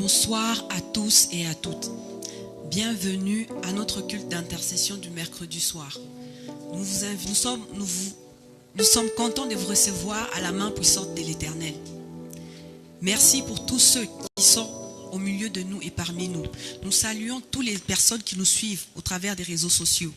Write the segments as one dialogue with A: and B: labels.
A: Bonsoir à tous et à toutes. Bienvenue à notre culte d'intercession du mercredi soir. Nous sommes contents de vous recevoir à la main puissante de l'Éternel. Merci pour tous ceux qui sont au milieu de nous et parmi nous. Nous saluons toutes les personnes qui nous suivent au travers des réseaux sociaux.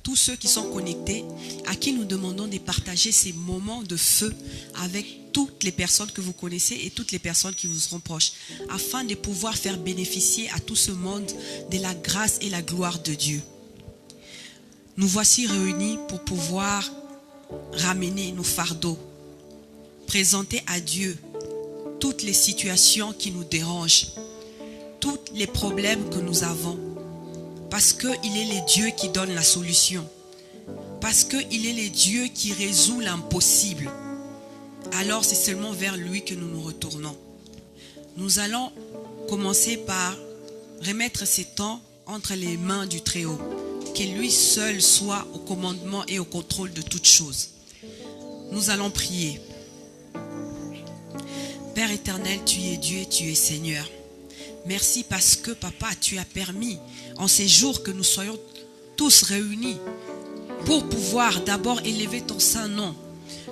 A: Tous ceux qui sont connectés, à qui nous demandons de partager ces moments de feu avec toutes les personnes que vous connaissez et toutes les personnes qui vous seront proches, afin de pouvoir faire bénéficier à tout ce monde de la grâce et la gloire de Dieu. Nous voici réunis pour pouvoir ramener nos fardeaux, présenter à Dieu toutes les situations qui nous dérangent, tous les problèmes que nous avons, parce qu'il est le Dieu qui donne la solution, parce qu'il est le Dieu qui résout l'impossible. Alors c'est seulement vers lui que nous nous retournons. Nous allons commencer par remettre ces temps entre les mains du Très-Haut, que lui seul soit au commandement et au contrôle de toutes choses. Nous allons prier. Père éternel, tu es Dieu et tu es Seigneur. Merci parce que, Papa, tu as permis en ces jours que nous soyons tous réunis pour pouvoir d'abord élever ton saint nom,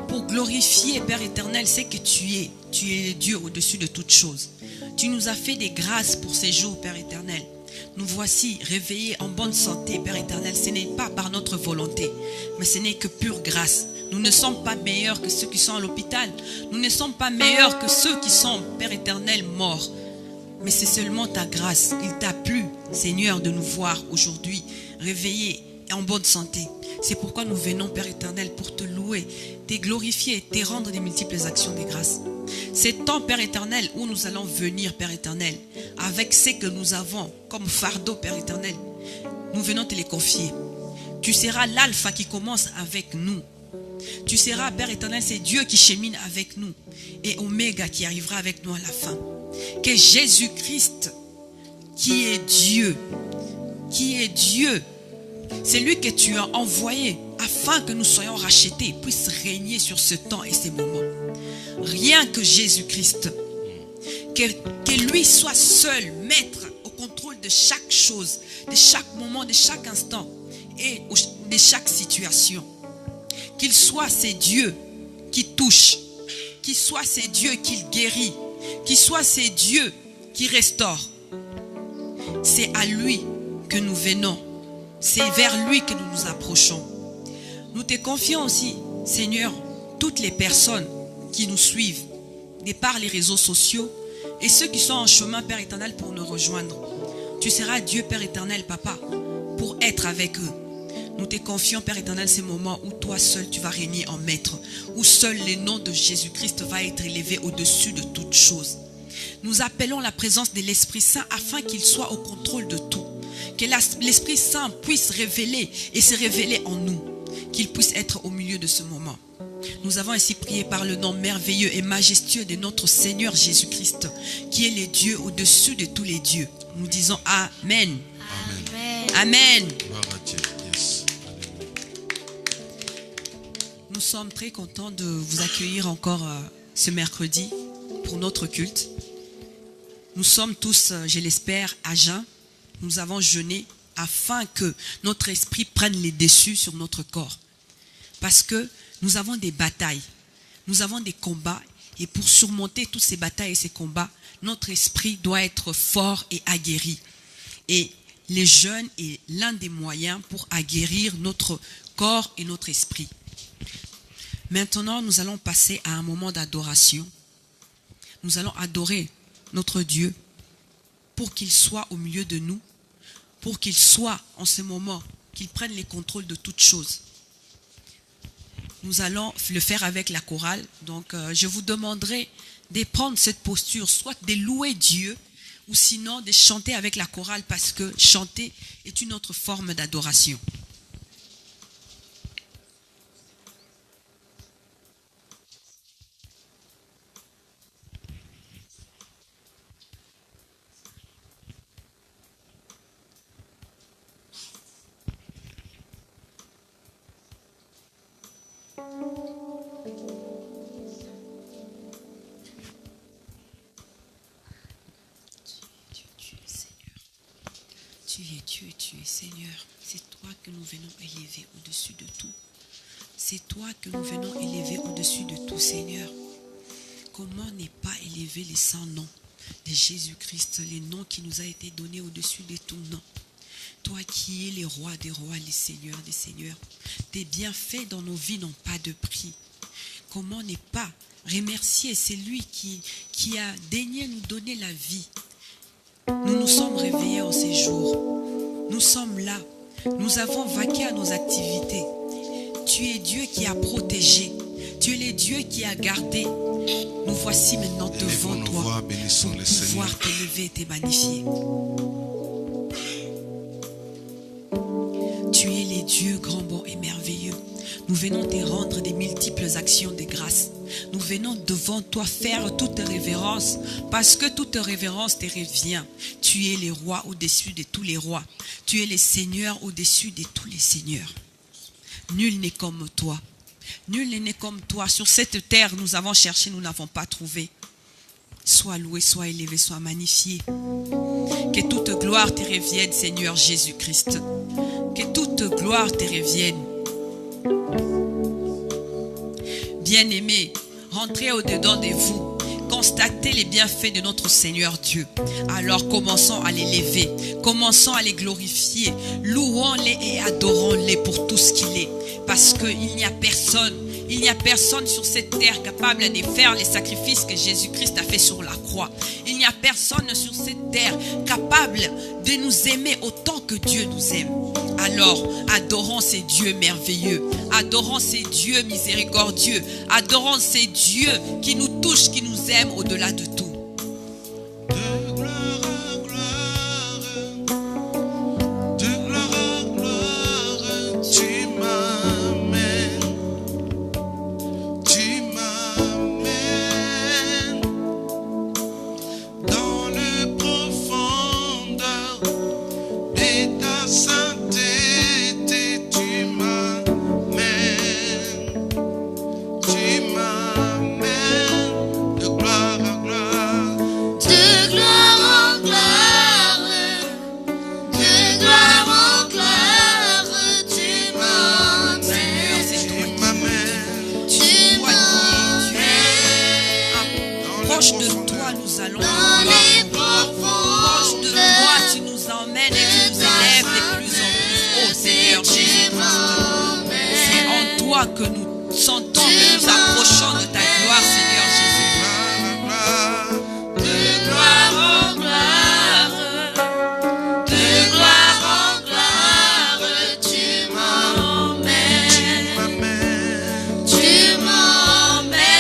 A: pour glorifier, Père éternel, ce que tu es. Tu es le Dieu au-dessus de toutes choses. Tu nous as fait des grâces pour ces jours, Père éternel. Nous voici réveillés en bonne santé, Père éternel. Ce n'est pas par notre volonté, mais ce n'est que pure grâce. Nous ne sommes pas meilleurs que ceux qui sont à l'hôpital. Nous ne sommes pas meilleurs que ceux qui sont, Père éternel, morts. Mais c'est seulement ta grâce. Il t'a plu, Seigneur, de nous voir aujourd'hui réveillés et en bonne santé. C'est pourquoi nous venons, Père éternel, pour te louer, te glorifier, te rendre des multiples actions de grâce. C'est temps, Père éternel, où nous allons venir, Père éternel, avec ce que nous avons comme fardeau, Père éternel. Nous venons te les confier. Tu seras l'alpha qui commence avec nous. Tu seras, Père éternel, c'est Dieu qui chemine avec nous et Oméga qui arrivera avec nous à la fin. Que Jésus-Christ, qui est Dieu, c'est lui que tu as envoyé afin que nous soyons rachetés, puisse régner sur ce temps et ces moments. Rien que Jésus-Christ, que lui soit seul maître au contrôle de chaque chose, de chaque moment, de chaque instant et de chaque situation. Qu'il soit ces dieux qui touchent, qu'il soit ces dieux qui guérit, qu'il soit ces dieux qui restaurent. C'est à lui que nous venons. C'est vers lui que nous nous approchons. Nous te confions aussi, Seigneur, toutes les personnes qui nous suivent, de par les réseaux sociaux, et ceux qui sont en chemin, Père éternel, pour nous rejoindre. Tu seras Dieu, Père éternel, Papa, pour être avec eux. Nous te confions, Père éternel, ces moments où toi seul tu vas régner en maître, où seul le nom de Jésus-Christ va être élevé au-dessus de toutes choses. Nous appelons la présence de l'Esprit Saint afin qu'il soit au contrôle de tout. Que l'Esprit Saint puisse révéler et se révéler en nous. Qu'il puisse être au milieu de ce moment. Nous avons ainsi prié par le nom merveilleux et majestueux de notre Seigneur Jésus-Christ, qui est le Dieu au-dessus de tous les dieux. Nous disons Amen. Amen. Amen. Nous sommes très contents de vous accueillir encore ce mercredi pour notre culte. Nous sommes tous, je l'espère, à jeun. Nous avons jeûné afin que notre esprit prenne les dessus sur notre corps. Parce que nous avons des batailles, nous avons des combats. Et pour surmonter toutes ces batailles et ces combats, notre esprit doit être fort et aguerri. Et les jeûnes est l'un des moyens pour aguerrir notre corps et notre esprit. Maintenant, nous allons passer à un moment d'adoration. Nous allons adorer notre Dieu pour qu'il soit au milieu de nous, pour qu'il soit en ce moment, qu'il prenne les contrôles de toutes choses. Nous allons le faire avec la chorale. Donc, je vous demanderai de prendre cette posture, soit de louer Dieu, ou sinon de chanter avec la chorale, parce que chanter est une autre forme d'adoration. Tu es Dieu, tu es Seigneur. C'est toi que nous venons élever au-dessus de tout. C'est toi que nous venons élever au-dessus de tout, Seigneur. Comment ne pas élever les saints noms de Jésus-Christ, les noms qui nous a été donnés au-dessus de tout nom. Toi qui es le roi des rois, les seigneurs des seigneurs. Tes bienfaits dans nos vies n'ont pas de prix. Comment ne pas remercier celui qui a daigné nous donner la vie. Nous nous sommes réveillés en ces jours. Nous sommes là. Nous avons vaqué à nos activités. Tu es Dieu qui a protégé. Tu es le Dieu qui a gardé. Nous voici maintenant devant toi pour pouvoir t'élever et te magnifier. Tu es le Dieu grand, bon et merveilleux. Nous venons te rendre des multiples actions de grâce. Nous venons devant toi faire toute révérence parce que toute révérence te revient. Tu es le roi au-dessus de tous les rois. Tu es le Seigneur au-dessus de tous les seigneurs. Nul n'est comme toi. Nul n'est comme toi. Sur cette terre, nous avons cherché, nous n'avons pas trouvé. Sois loué, sois élevé, sois magnifié. Que toute gloire te revienne, Seigneur Jésus-Christ. Que toute gloire te revienne. Bien-aimés, rentrez au-dedans de vous. Constatez les bienfaits de notre Seigneur Dieu. Alors commençons à l'élever. Commençons à les glorifier. Louons-les et adorons-les pour tout ce qu'il est. Parce qu'il n'y a personne. Il n'y a personne sur cette terre capable de faire les sacrifices que Jésus-Christ a fait sur la croix. Il n'y a personne sur cette terre capable de nous aimer autant que Dieu nous aime. Alors, adorons ces dieux merveilleux. Adorons ces dieux miséricordieux. Adorons ces dieux qui nous touchent, qui nous aiment au-delà de tout.
B: De gloire en gloire, de gloire en gloire, tu m'amènes. Tu m'amènes dans le profondeur de ta sainteté. Tu m'amènes de gloire en gloire.
C: De gloire en gloire, de gloire en gloire, tu m'emmènes.
B: Tu m'amènes
C: Tu m'emmènes
A: Proche de toi, nous allons.
C: dans les
A: Proche de toi, tu nous emmènes et tu nous élèves de plus en plus. Oh Seigneur Jésus, c'est en toi que nous sentons que nous approchons de ta gloire, Seigneur Jésus.
C: De gloire en gloire, de gloire en gloire, tu m'emmènes. Tu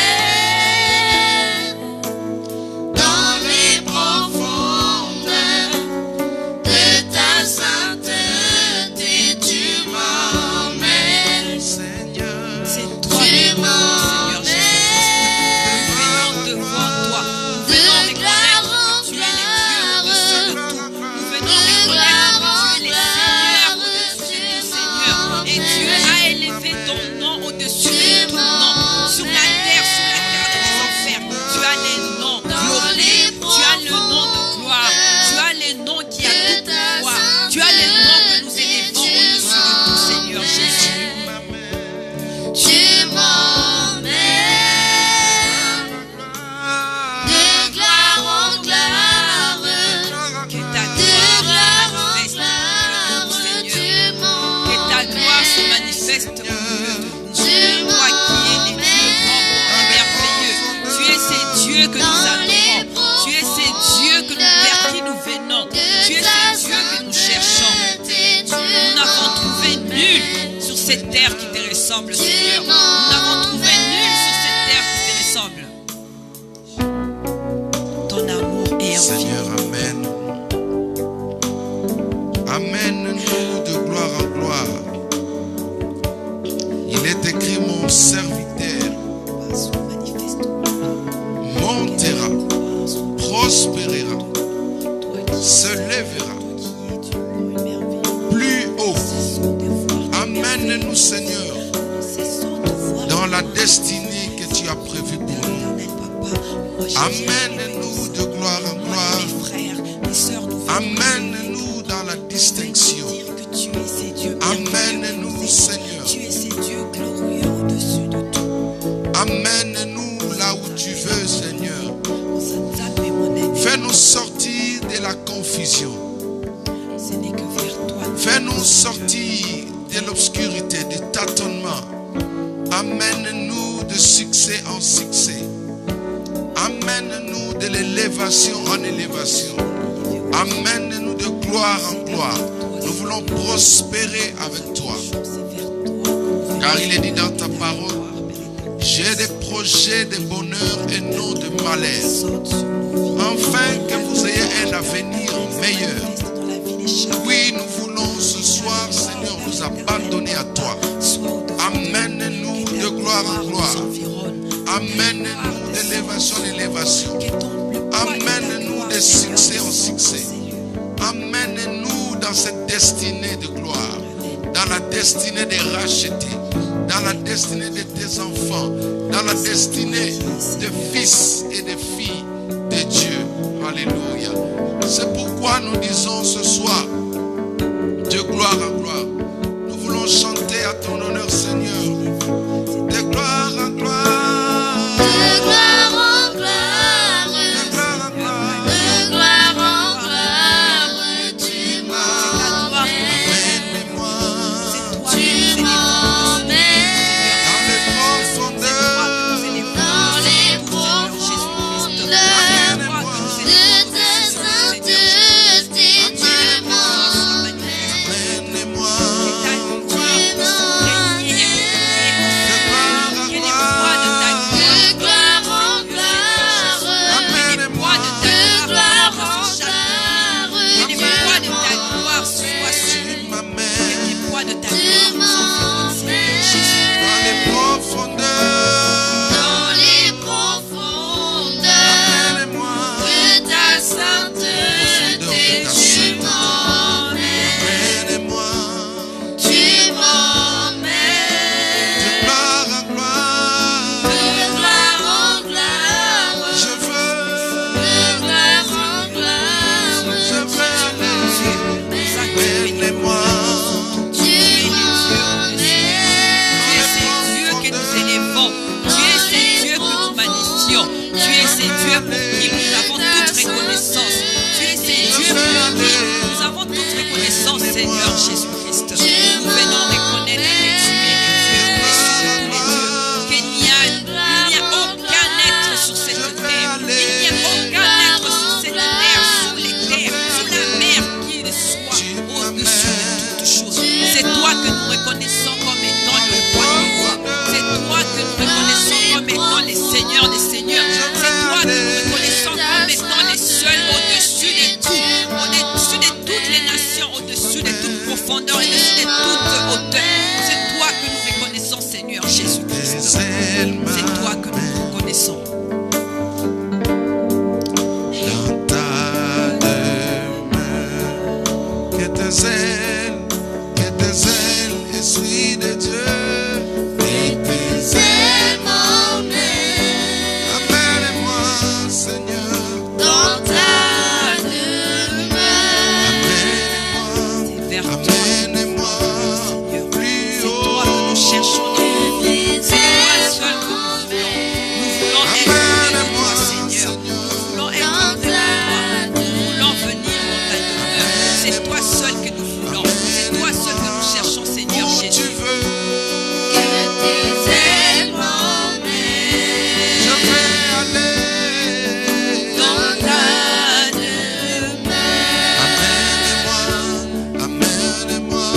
C: m'emmènes dans les profondeurs de ta sainteté. Tu m'emmènes.
A: C'est toi,
C: Tu
A: Seigneur
C: m'emmènes.
A: Jésus. Nous venons devant toi. Nous venons reconnaître que tu es le Dieu au-dessus de tout. Nous venons reconnaître que tu es le Seigneur au-dessus de tout Seigneur. Et Dieu a élevé ton nom au-dessus de tout nom. Sur la terre des enfers. Tu as les noms glorieux. Tu as le nom de gloire. Tu as les noms qui a tout pouvoir. Tu as les noms que nous élevons au-dessus de tout Seigneur Jésus.
C: Tu m'emmènes de gloire en gloire,
A: Que ta
C: de
A: gloire
C: gloire
A: se
C: en
A: manifeste au milieu de nous,
C: gloire,
A: Seigneur.
C: tu
A: Que ta gloire se
C: m'emmènes.
A: manifeste au milieu de nous.
C: Tu
A: Toi qui es le Dieu grand, bon et merveilleux. Tu es ces dieux que nous adorons. Tu es ces dieux vers qui nous venons. Tu es ces dieux que nous cherchons. Nous n'avons trouvé nul sur cette terre qui te ressemble, Seigneur. Nous n'avons trouvé nul sur cette terre qui te ressemble. Ton amour est infini.
B: Seigneur, amène. Amène-nous de gloire en gloire. Il est écrit, mon serviteur montera, prospérera, se lèvera plus haut. Amène-nous, Seigneur, dans la destinée que tu as prévue pour nous. Amène-nous de gloire en gloire. Amène-nous dans la destinée sortir de l'obscurité, du tâtonnement. Amène-nous de succès en succès. Amène-nous de l'élévation en élévation. Amène-nous de gloire en gloire. Nous voulons prospérer avec toi. Car il est dit dans ta parole, j'ai des projets de bonheur et non de malheur, afin que vous ayez un avenir meilleur. Oui, nous voulons ce soir, Seigneur, nous abandonner à toi. Amène-nous de gloire en gloire. Amène-nous d'élévation en élévation. Amène-nous de succès en succès. Amène-nous dans cette destinée de gloire, dans la destinée des rachetés, dans la destinée de tes enfants, dans la destinée des fils et des filles de Dieu. Alléluia. C'est pourquoi nous disons ce soir, de gloire en gloire, nous voulons chanter à ton honneur, Seigneur, de gloire en gloire.
C: De gloire en gloire,
B: De gloire en gloire.
C: de gloire en gloire, tu m'emmènes,
B: Amène-moi
C: tu m'emmènes
B: dans les profondeurs.
C: dans les profondeurs de ta sainteté, tu m'emmènes,
B: Amène-moi
C: tu m'emmènes.
B: de gloire en gloire.
C: De gloire en gloire,
B: Amène-moi
C: de gloire en gloire,
A: Que les poids de ta gloire soient sur
B: tu
A: nous. Que
B: m'amènes
A: les poids de ta
C: tu
A: gloire nous environnent, Seigneur Jésus.
B: dans les profondeurs.
C: dans les profondeurs
B: Amène-moi
C: de ta sainteté, tu m'emmènes,
B: Amène-moi
C: tu m'emmènes.
B: de gloire en gloire.
C: De gloire en gloire,
B: Je veux
C: de gloire en gloire,
B: aller. Amène-moi
C: tu
A: Tu es ces dieux que nous élevons. Tu es ces dieux que nous magnifions. Tu es ces dieux pour qui nous avons toute reconnaissance. Tu es ces dieux pour qui nous avons toute reconnaissance, Seigneur Jésus-Christ. Nous venons reconnaître que tu es le Dieu au-dessus de tous les dieux. Qu'il n'y a aucun être sur cette terre. Il n'y a aucun être sur cette terre, sous les terres, sous la mer qui ne soit au-dessus de toutes choses. C'est toi que nous reconnaissons comme étant le roi des rois. C'est toi que nous reconnaissons comme étant les seigneurs des seigneurs. C'est toi que nous reconnaissons comme étant les seuls au-dessus de tout, au-dessus de toutes les nations, au-dessus de toute profondeur, au-dessus de toute hauteur. C'est toi que nous reconnaissons, Seigneur Jésus-Christ. C'est toi que nous reconnaissons.
B: dans ta demeure. Que tes ailes, Esprit de Dieu,
C: tes ailes m'emmènent
B: amène-moi, Seigneur,
C: dans ta demeure.
B: amène-moi,
A: C'est vers toi,
B: amène-moi plus
A: c'est toi que
B: haut.
A: nous cherchons.
C: Tes
A: C'est toi
C: ailes
A: seul que nous
C: m'emmènent
A: voulons. Nous voulons être près de toi, Seigneur. Nous voulons être
C: dans
A: près de toi.
C: ta
A: Nous voulons venir dans ta demeure. C'est toi seul que nous voulons. C'est toi seul que nous cherchons, Seigneur
B: Où tu
A: Jésus.
B: veux,
C: que tes ailes m'emmènent
B: je vais aller.
C: dans ta demeure.
B: Amène-moi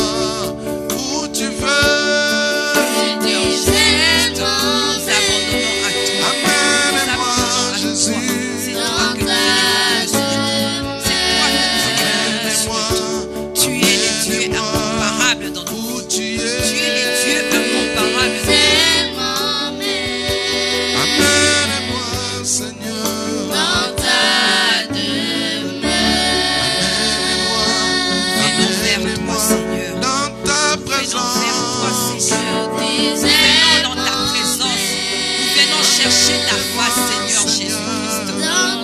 B: où tu veux.
C: Tes ailes
A: Nous abandonnons à toi. Nous
B: Amène-moi,
A: abandonnons à toi.
B: Jésus.
A: C'est toi que nous élevons au-dessus de tout. C'est toi que nous élevons au-dessus de tout. Tu es le Dieu incomparable dans nous.
B: Où tu
A: Tu
B: es.
A: es le Dieu incomparable dans nous.
C: ailes m'emmènent
B: Amène-moi, Seigneur.
C: dans ta demeure.
A: Venons vers toi, Seigneur.
B: Dans ta
A: Venons vers toi,
B: présence.
A: Seigneur.
C: Tes
A: Venons
C: ailes
A: dans ta présence. Nous venons chercher ta face, Seigneur Jésus-Christ.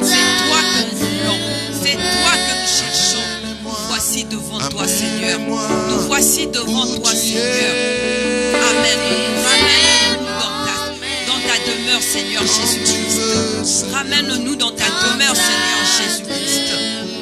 A: C'est toi que nous voulons. C'est toi que nous cherchons. Nous voici devant toi, Seigneur. Nous voici devant toi, Seigneur. Amène-nous. Ramène-nous dans ta demeure, Seigneur Jésus-Christ. Ramène-nous dans ta demeure, Seigneur Jésus-Christ.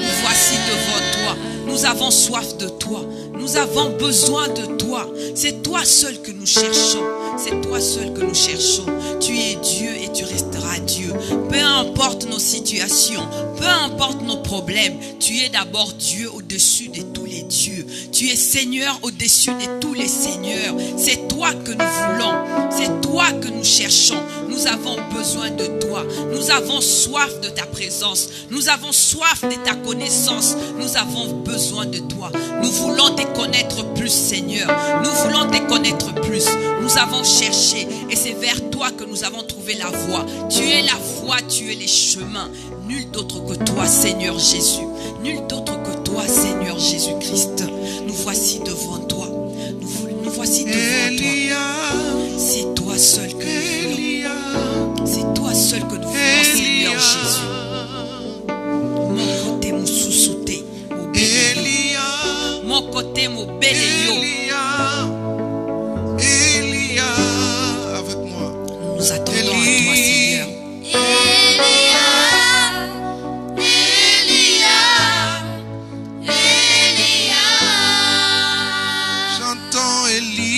A: Nous voici devant toi. Nous Nous avons soif de toi. Nous avons besoin de toi. C'est toi seul que nous cherchons. C'est toi seul que nous cherchons. Tu es Dieu et tu resteras Dieu. Peu importe nos situations, peu importe nos problèmes, tu es d'abord Dieu au-dessus de tous les dieux. Tu es Seigneur au-dessus de tous les seigneurs. C'est toi que nous voulons. C'est toi que nous cherchons. Nous avons besoin de toi. Nous avons soif de ta présence. Nous avons soif de ta connaissance. Nous avons besoin de toi. Nous voulons te connaître plus, Seigneur. Nous voulons te connaître plus. Nous avons cherché et c'est vers toi que nous avons trouvé la voie. Tu es la voie, tu es les chemins. Nul d'autre que toi, Seigneur Jésus. Nul d'autre que toi, Seigneur Jésus-Christ. Nous voici devant toi. Nous voici devant toi. C'est toi seul que nous voulons. C'est toi seul que nous voulons, Seigneur Jésus. Mon côté, mon sous-souté, mon béléo. Mon côté, mon béléo.
B: Avec moi.
A: Nous nous attendons à toi, Seigneur.
B: J'entends Élie.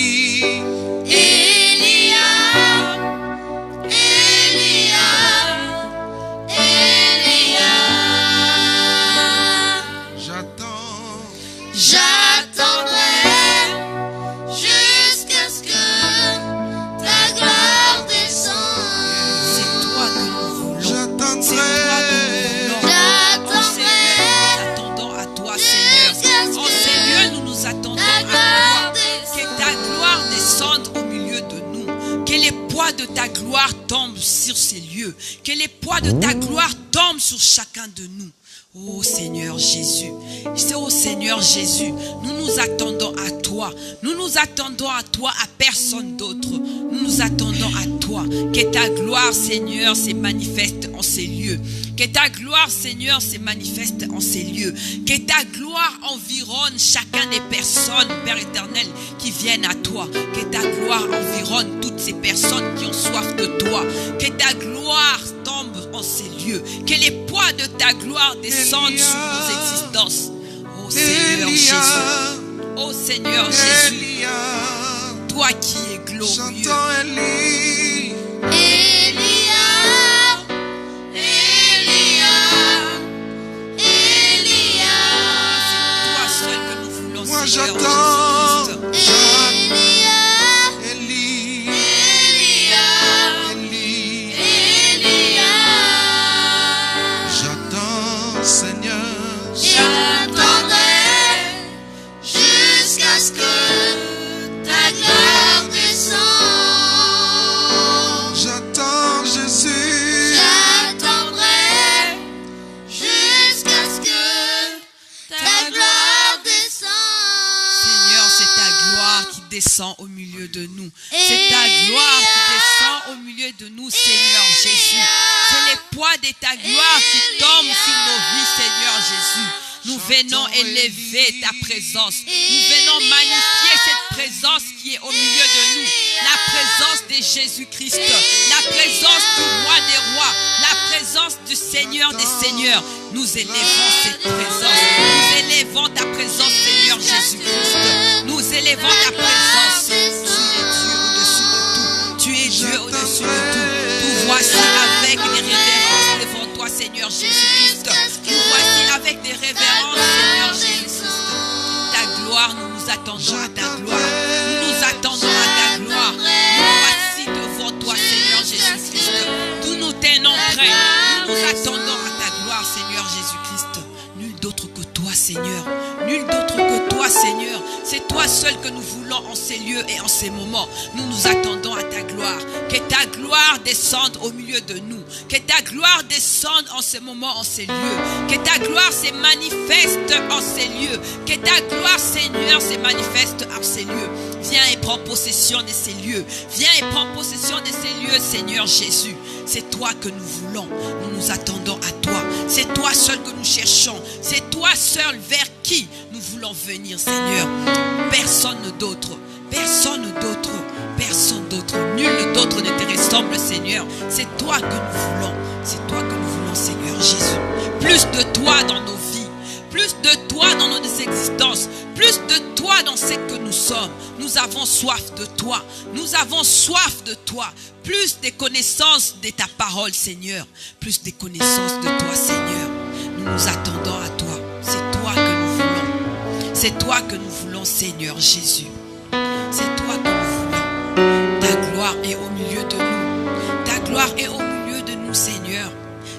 A: De ta gloire tombe sur ces lieux, que les poids de ta gloire tombent sur chacun de nous. Oh Seigneur Jésus, oh Seigneur Jésus, nous nous attendons à toi. Nous nous attendons à toi, à personne d'autre. Nous nous attendons à toi. Que ta gloire, Seigneur, se manifeste en ces lieux. Que ta gloire, Seigneur, se manifeste en ces lieux. Que ta gloire environne chacun des personnes, Père éternel, qui viennent à toi. Que ta gloire environne toutes ces personnes qui ont soif de toi. Que ta gloire tombe en ces lieux. Que les poids de ta gloire descendent sur nos existences. Oh Seigneur Jésus. Oh Seigneur Jésus. Toi qui es glorieux.
B: Moi j'attends. J'attends, Seigneur.
C: J'attendrai jusqu'à ce que ta gloire descende.
B: J'attends Jésus.
C: J'attendrai jusqu'à ce que ta gloire descende.
A: Seigneur, c'est ta gloire qui descend au milieu de nous. C'est ta gloire qui descend au milieu de nous, Seigneur Jésus. C'est les poids de ta gloire qui tombent sur nos vies, Seigneur Jésus. Nous venons élever ta présence. Nous venons magnifier cette présence qui est au milieu de nous. La présence de Jésus-Christ. La présence du roi des rois. La présence du Seigneur des seigneurs. Nous élevons cette présence. Nous élevons ta présence, Seigneur Jésus-Christ. Nous élevons ta présence. Tu es Dieu au-dessus de tout. Tu es Dieu au-dessus de tout. Nous voici avec des révérences devant toi, Seigneur Jésus-Christ. Nous voici avec des révérences, Seigneur Jésus-Christ. Ta gloire, nous nous attendons à ta gloire. Nous nous attendons à ta gloire. Nous voici devant toi, Seigneur Jésus-Christ. Nous nous tenons prêts. Nous nous attendons à ta gloire, Seigneur Jésus-Christ. Nul d'autre que toi, Seigneur. Nul d'autre que toi, Seigneur. C'est toi seul que nous voulons en ces lieux et en ces moments. Nous nous attendons à ta gloire. Que ta gloire descende au milieu de nous. Que ta gloire descende en ce moment, en ces lieux. Que ta gloire se manifeste en ces lieux. Que ta gloire, Seigneur, se manifeste en ces lieux. Viens et prends possession de ces lieux. Viens et prends possession de ces lieux, Seigneur Jésus. C'est toi que nous voulons. Nous nous attendons à toi. C'est toi seul que nous cherchons. C'est toi seul vers qui nous voulons venir, Seigneur. Personne d'autre. Personne d'autre. Personne d'autre. Nul d'autre ne te ressemble, Seigneur. C'est toi que nous voulons. C'est toi que nous voulons, Seigneur Jésus. Plus de toi dans nos vies. Plus de toi dans dans nos existences, plus de toi dans ce que nous sommes. Nous avons soif de toi. Nous avons soif de toi. Plus des connaissances de ta parole, Seigneur. Plus des connaissances de toi, Seigneur. Nous nous attendons à toi. C'est toi que nous voulons. C'est toi que nous voulons, Seigneur Jésus. C'est toi que nous voulons. Ta gloire est au milieu de nous. Ta gloire est au milieu de nous, Seigneur.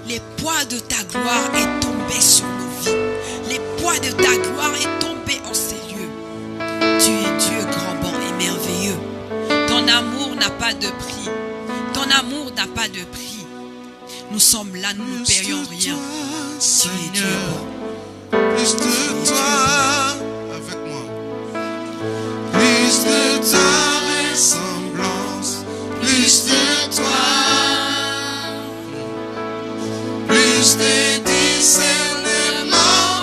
A: Les poids de ta gloire est tombé sur nos vies. Les poids de ta gloire est tombé en ces lieux. Tu es Dieu grand, bon et merveilleux. Ton amour n'a pas de prix. Ton amour n'a pas de prix. Nous sommes là, nous ne payons rien. Tu es Dieu bon.
B: Plus de toi avec moi. Plus de ta ressemblance. Plus de toi. Plus de discernement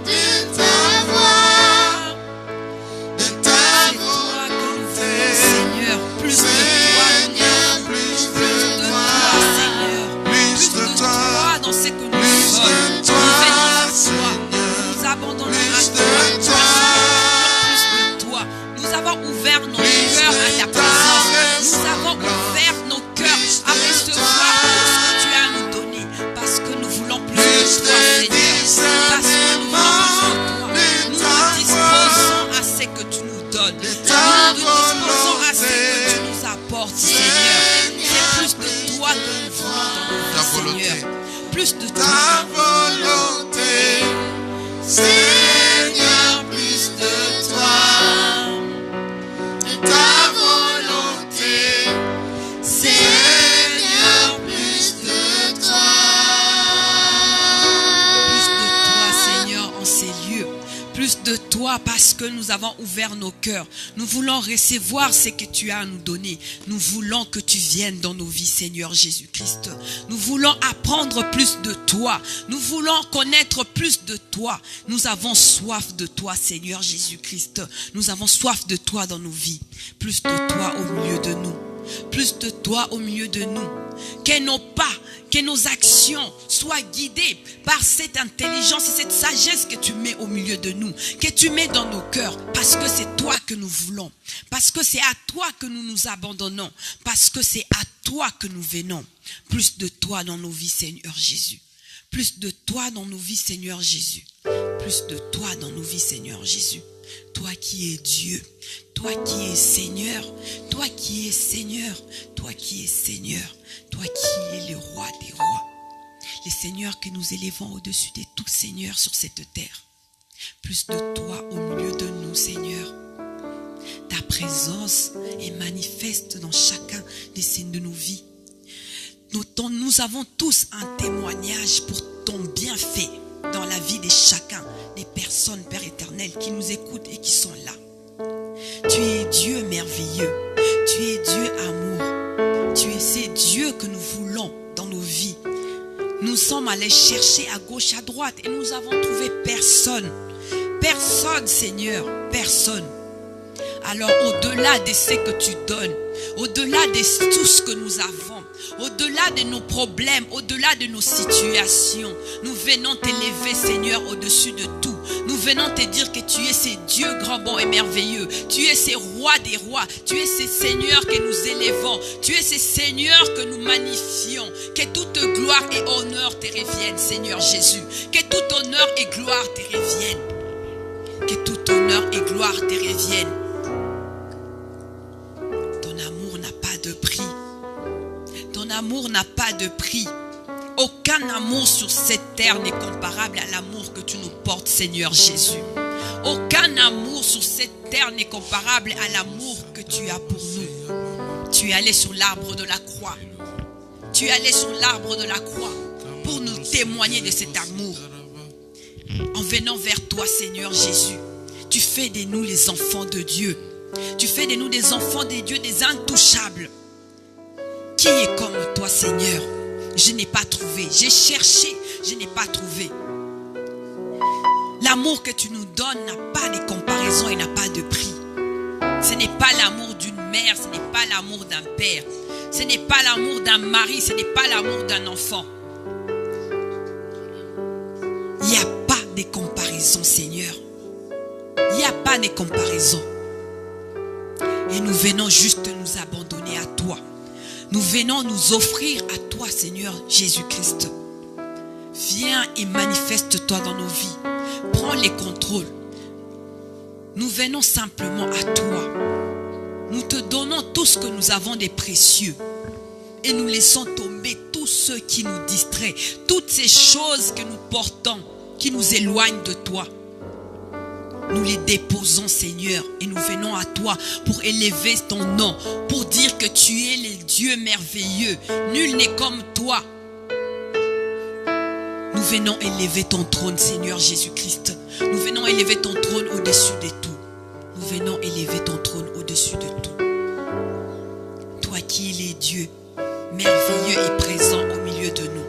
B: de ta voix, de ta volonté.
A: Seigneur, plus de toi,
B: Seigneur, plus de toi,
A: Seigneur.
B: plus de toi,
A: Dans ce que nous
B: plus
A: sommes.
B: de toi,
A: Nous venons à toi.
B: Seigneur.
A: Nous abandonnons
B: Plus
A: à
B: de
A: toi.
B: toi.
A: Plus de toi. Nous avons ouvert nos
B: Plus
A: cœurs
B: de
A: à ta
B: ta
A: présence. Nous avons
B: ressemblance.
A: ouvert nos cœurs
B: Plus
A: à
B: de
A: recevoir
B: toi.
A: tout ce que tu as à nous donner. Parce que nous voulons plus
B: Plus
A: de toi,
B: de
A: Seigneur. Parce que nous voulons plus de toi.
B: discernement
A: Nous
B: de ta
A: nous disposons à ce que tu nous donnes.
B: ta
A: Nous nous disposons à ce que
B: volonté.
A: tu nous apportes, Seigneur. C'est plus de toi que nous voulons dans nos
B: Ta
A: vies,
B: volonté.
A: Seigneur. Plus de toi.
B: Ta volonté, Seigneur, plus de toi. Ta volonté, Seigneur, plus de toi.
A: Plus de toi, Seigneur, en ces lieux. Plus de toi parce que nous avons ouvert nos cœurs. Nous voulons recevoir ce que tu as à nous donner. Nous voulons que tu viennes dans nos vies, Seigneur Jésus-Christ. Nous voulons apprendre plus de toi. Nous voulons connaître plus de toi. Nous avons soif de toi, Seigneur Jésus-Christ. Nous avons soif de toi dans nos vies. Plus de toi au milieu de nous. Plus de toi au milieu de nous. Que nos pas, que nos actions soient guidées par cette intelligence et cette sagesse que tu mets au milieu de nous, que tu mets dans nos cœurs, parce que c'est toi que nous voulons, parce que c'est à toi que nous nous abandonnons, parce que c'est à toi que nous venons. Plus de toi dans nos vies, Seigneur Jésus. Plus de toi dans nos vies, Seigneur Jésus. Plus de toi dans nos vies, Seigneur Jésus. Toi qui es Dieu, toi qui es Seigneur, toi qui es Seigneur, toi qui es Seigneur, toi qui es le roi des rois. Les seigneurs que nous élevons au-dessus de tout Seigneur sur cette terre. Plus de toi au milieu de nous, Seigneur. Ta présence est manifeste dans chacun des signes de nos vies. Nous avons tous un témoignage pour ton bienfait dans la vie de chacun des personnes, Père éternel, qui nous écoutent et qui sont là. Tu es Dieu merveilleux. Tu es Dieu amour. Tu es ce Dieu que nous voulons dans nos vies. Nous sommes allés chercher à gauche, à droite et nous avons trouvé personne. Personne, Seigneur, personne. Alors au-delà de ce que tu donnes, au-delà de tout ce que nous avons, au-delà de nos problèmes, au-delà de nos situations, nous venons t'élever, Seigneur, au-dessus de tout. Nous venons te dire que tu es ce Dieu grand, bon et merveilleux. Tu es ce roi des rois. Tu es ce Seigneur que nous élevons. Tu es ce Seigneur que nous magnifions. Que toute gloire et honneur te reviennent, Seigneur Jésus. Que tout honneur et gloire te reviennent. Que tout honneur et gloire te reviennent. Ton amour n'a pas de prix. Ton amour n'a pas de prix. Aucun amour sur cette terre n'est comparable à l'amour que tu nous portes, Seigneur Jésus. Aucun amour sur cette terre n'est comparable à l'amour que tu as pour nous. Tu es allé sur l'arbre de la croix. Tu es allé sur l'arbre de la croix pour nous témoigner de cet amour. En venant vers toi, Seigneur Jésus, tu fais de nous les enfants de Dieu. Tu fais de nous des enfants de Dieu, des intouchables. Qui est comme toi, Seigneur? Je n'ai pas trouvé. J'ai cherché, je n'ai pas trouvé. L'amour que tu nous donnes n'a pas de comparaison et n'a pas de prix. Ce n'est pas l'amour d'une mère, ce n'est pas l'amour d'un père. Ce n'est pas l'amour d'un mari, ce n'est pas l'amour d'un enfant. Il n'y a pas de comparaison, Seigneur. pas de comparaison. Et nous venons juste nous abandonner à toi. Nous venons nous offrir à toi, Seigneur Jésus-Christ. Viens et manifeste-toi dans nos vies. Prends les contrôles. Nous venons simplement à toi. Nous te donnons tout ce que nous avons de précieux. Et nous laissons tomber tous ceux qui nous distraient. Toutes ces choses que nous portons, qui nous éloignent de toi. Nous les déposons, Seigneur, et nous venons à toi pour élever ton nom, pour dire que tu es le Dieu merveilleux. Nul n'est comme toi. Nous venons élever ton trône, Seigneur Jésus-Christ. Nous venons élever ton trône au-dessus de tout. Nous venons élever ton trône au-dessus de tout. Toi qui es Dieu merveilleux et présent au milieu de nous.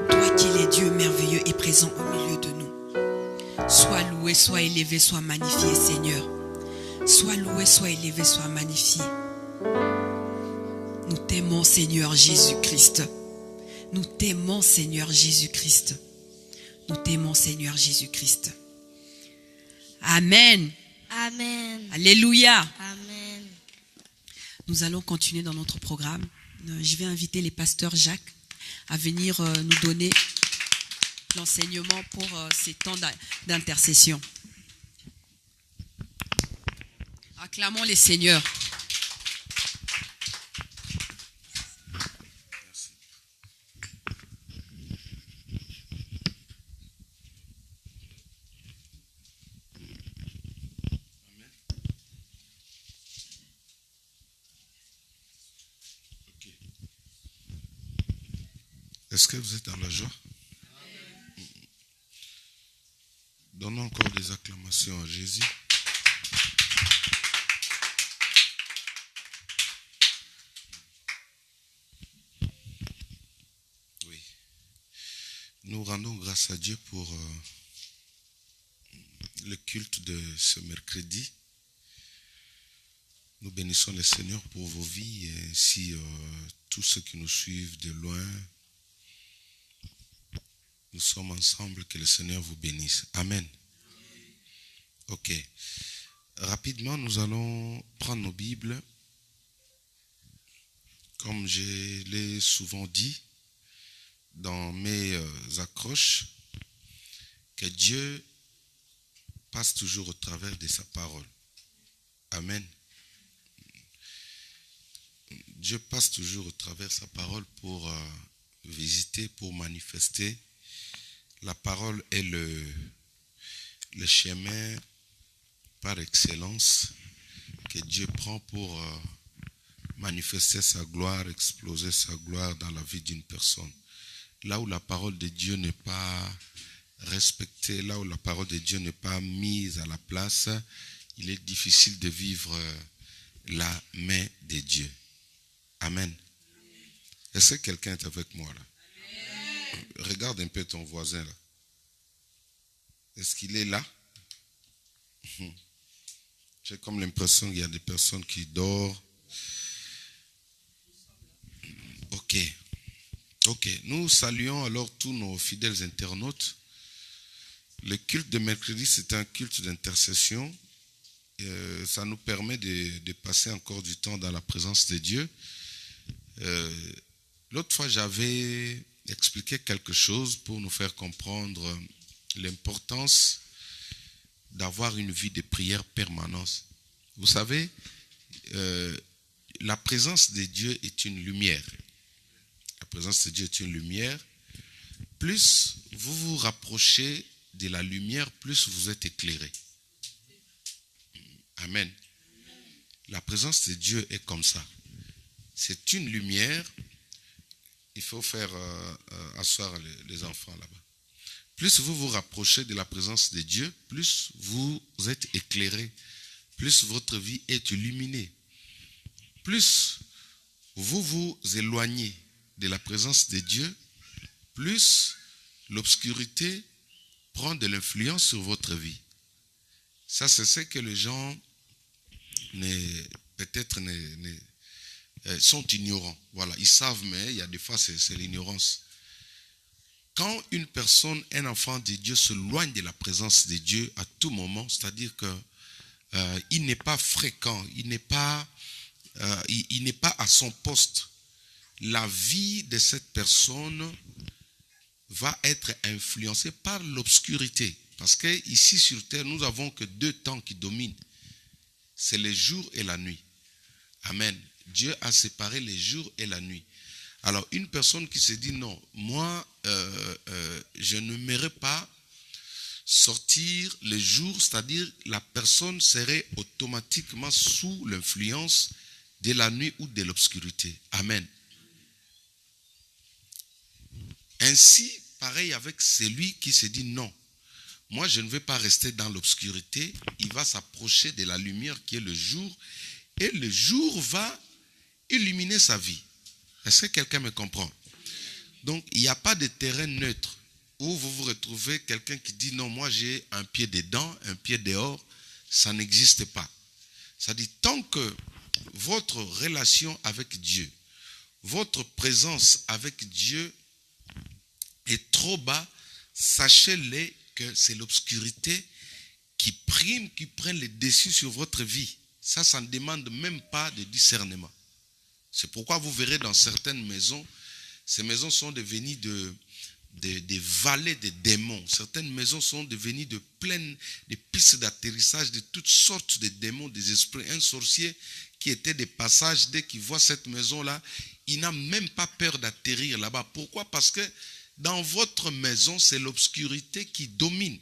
A: Toi qui es Dieu merveilleux et présent au milieu de nous. Sois loué, sois élevé, sois magnifié, Seigneur. Sois loué, sois élevé, sois magnifié. Nous t'aimons, Seigneur Jésus-Christ. Nous t'aimons, Seigneur Jésus-Christ. Nous t'aimons, Seigneur Jésus-Christ. Amen.
C: Amen.
A: Alléluia.
C: Amen.
A: Nous allons continuer dans notre programme. Je vais inviter les pasteurs Jacques à venir nous donner l'enseignement pour ces temps d'intercession. Acclamons les seigneurs.
B: Est-ce que vous êtes dans la joie? Donnons encore des acclamations à Jésus. Oui. Nous rendons grâce à Dieu pour le culte de ce mercredi. Nous bénissons le Seigneur pour vos vies et ainsi tous ceux qui nous suivent de loin. Nous sommes ensemble, que le Seigneur vous bénisse. Amen. Ok. Rapidement, nous allons prendre nos Bibles. Comme je l'ai souvent dit dans mes accroches, que Dieu passe toujours au travers de sa parole. Amen. Dieu passe toujours au travers de sa parole pour visiter, pour manifester. La parole est le chemin par excellence que Dieu prend pour manifester sa gloire, exploser sa gloire dans la vie d'une personne. Là où la parole de Dieu n'est pas respectée, là où la parole de Dieu n'est pas mise à la place, il est difficile de vivre la main de Dieu. Amen. Est-ce que quelqu'un est avec moi là? Regarde un peu ton voisin là. Est-ce qu'il est là? J'ai comme l'impression qu'il y a des personnes qui dorment. Ok. Nous saluons alors tous nos fidèles internautes. Le culte de mercredi, c'est un culte d'intercession. Ça nous permet de passer encore du temps dans la présence de Dieu. L'autre fois, j'avais expliqué quelque chose pour nous faire comprendre l'importance d'avoir une vie de prière permanente. Vous savez, la présence de Dieu est une lumière. La présence de Dieu est une lumière. Plus vous vous rapprochez de la lumière, plus vous êtes éclairé. Amen. La présence de Dieu est comme ça. C'est une lumière. Il faut faire asseoir les enfants là-bas. Plus vous vous rapprochez de la présence de Dieu, plus vous êtes éclairé, plus votre vie est illuminée. Plus vous vous éloignez de la présence de Dieu, plus l'obscurité prend de l'influence sur votre vie. Ça, c'est ce que les gens sont ignorants. Voilà, ils savent, mais il y a des fois, c'est l'ignorance. Quand une personne, un enfant de Dieu, s'éloigne de la présence de Dieu à tout moment, c'est-à-dire que il n'est pas fréquent, il n'est pas à son poste, la vie de cette personne va être influencée par l'obscurité. Parce que ici sur terre, nous n'avons que 2 temps qui dominent. C'est le jour et la nuit. Amen. Dieu a séparé les jours et la nuit. Alors, une personne qui se dit non, moi, je n'aimerais pas sortir le jour, c'est-à-dire la personne serait automatiquement sous l'influence de la nuit ou de l'obscurité. Amen. Ainsi, pareil avec celui qui se dit non, moi je ne vais pas rester dans l'obscurité, il va s'approcher de la lumière qui est le jour, et le jour va illuminer sa vie. Est-ce que quelqu'un me comprend? Donc, il n'y a pas de terrain neutre où vous vous retrouvez quelqu'un qui dit non, moi j'ai un pied dedans, un pied dehors. Ça n'existe pas. Ça dit, tant que votre relation avec Dieu, votre présence avec Dieu est trop bas, sachez-le que c'est l'obscurité qui prime, qui prend le dessus sur votre vie. Ça ne demande même pas de discernement. C'est pourquoi vous verrez dans certaines maisons, ces maisons sont devenues des vallées de démons. Certaines maisons sont devenues pleines de pistes d'atterrissage de toutes sortes de démons, des esprits. Un sorcier qui était de passage, dès qu'il voit cette maison-là, il n'a même pas peur d'atterrir là-bas. Pourquoi? Parce que dans votre maison, c'est l'obscurité qui domine.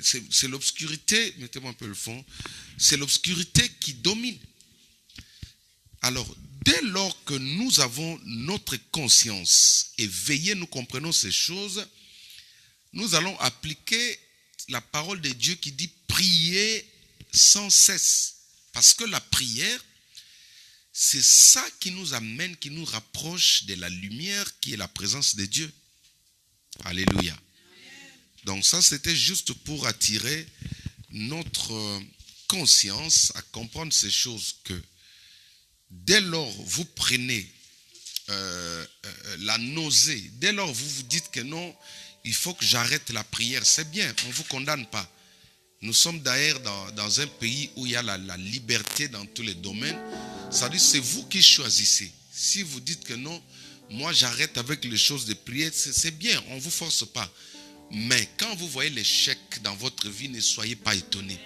B: C'est l'obscurité, mettez-moi un peu le fond, c'est l'obscurité qui domine. Alors, dès lors que nous avons notre conscience éveillée, nous comprenons ces choses, nous allons appliquer la parole de Dieu qui dit prier sans cesse. Parce que la prière, c'est ça qui nous amène, qui nous rapproche de la lumière qui est la présence de Dieu. Alléluia. Donc ça, c'était juste pour attirer notre conscience à comprendre ces choses que dès lors vous prenez la nausée, dès lors vous vous dites que non, il faut que j'arrête la prière, c'est bien, on ne vous condamne pas. Nous sommes d'ailleurs dans un pays où il y a la liberté dans tous les domaines. Ça veut dire c'est vous qui choisissez. Si vous dites que non, moi j'arrête avec les choses de prière, c'est bien, on ne vous force pas. Mais quand vous voyez l'échec dans votre vie, ne soyez pas étonnés.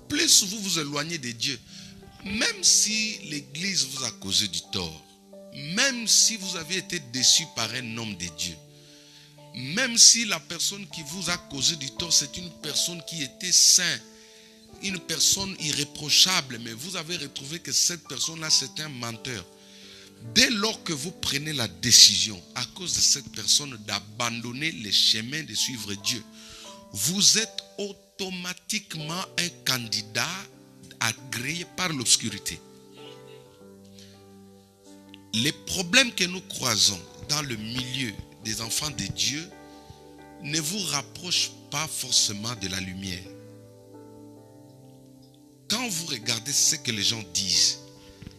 B: Plus vous vous éloignez de Dieu, même si l'église vous a causé du tort, même si vous avez été déçu par un homme de Dieu, même si la personne qui vous a causé du tort, c'est une personne qui était sainte, une personne irréprochable, mais vous avez retrouvé que cette personne-là, c'est un menteur. Dès lors que vous prenez la décision, à cause de cette personne, d'abandonner les chemins de suivre Dieu, vous êtes automatiquement un candidat agréé par l'obscurité. Les problèmes que nous croisons dans le milieu des enfants de Dieu ne vous rapprochent pas forcément de la lumière. Quand vous regardez ce que les gens disent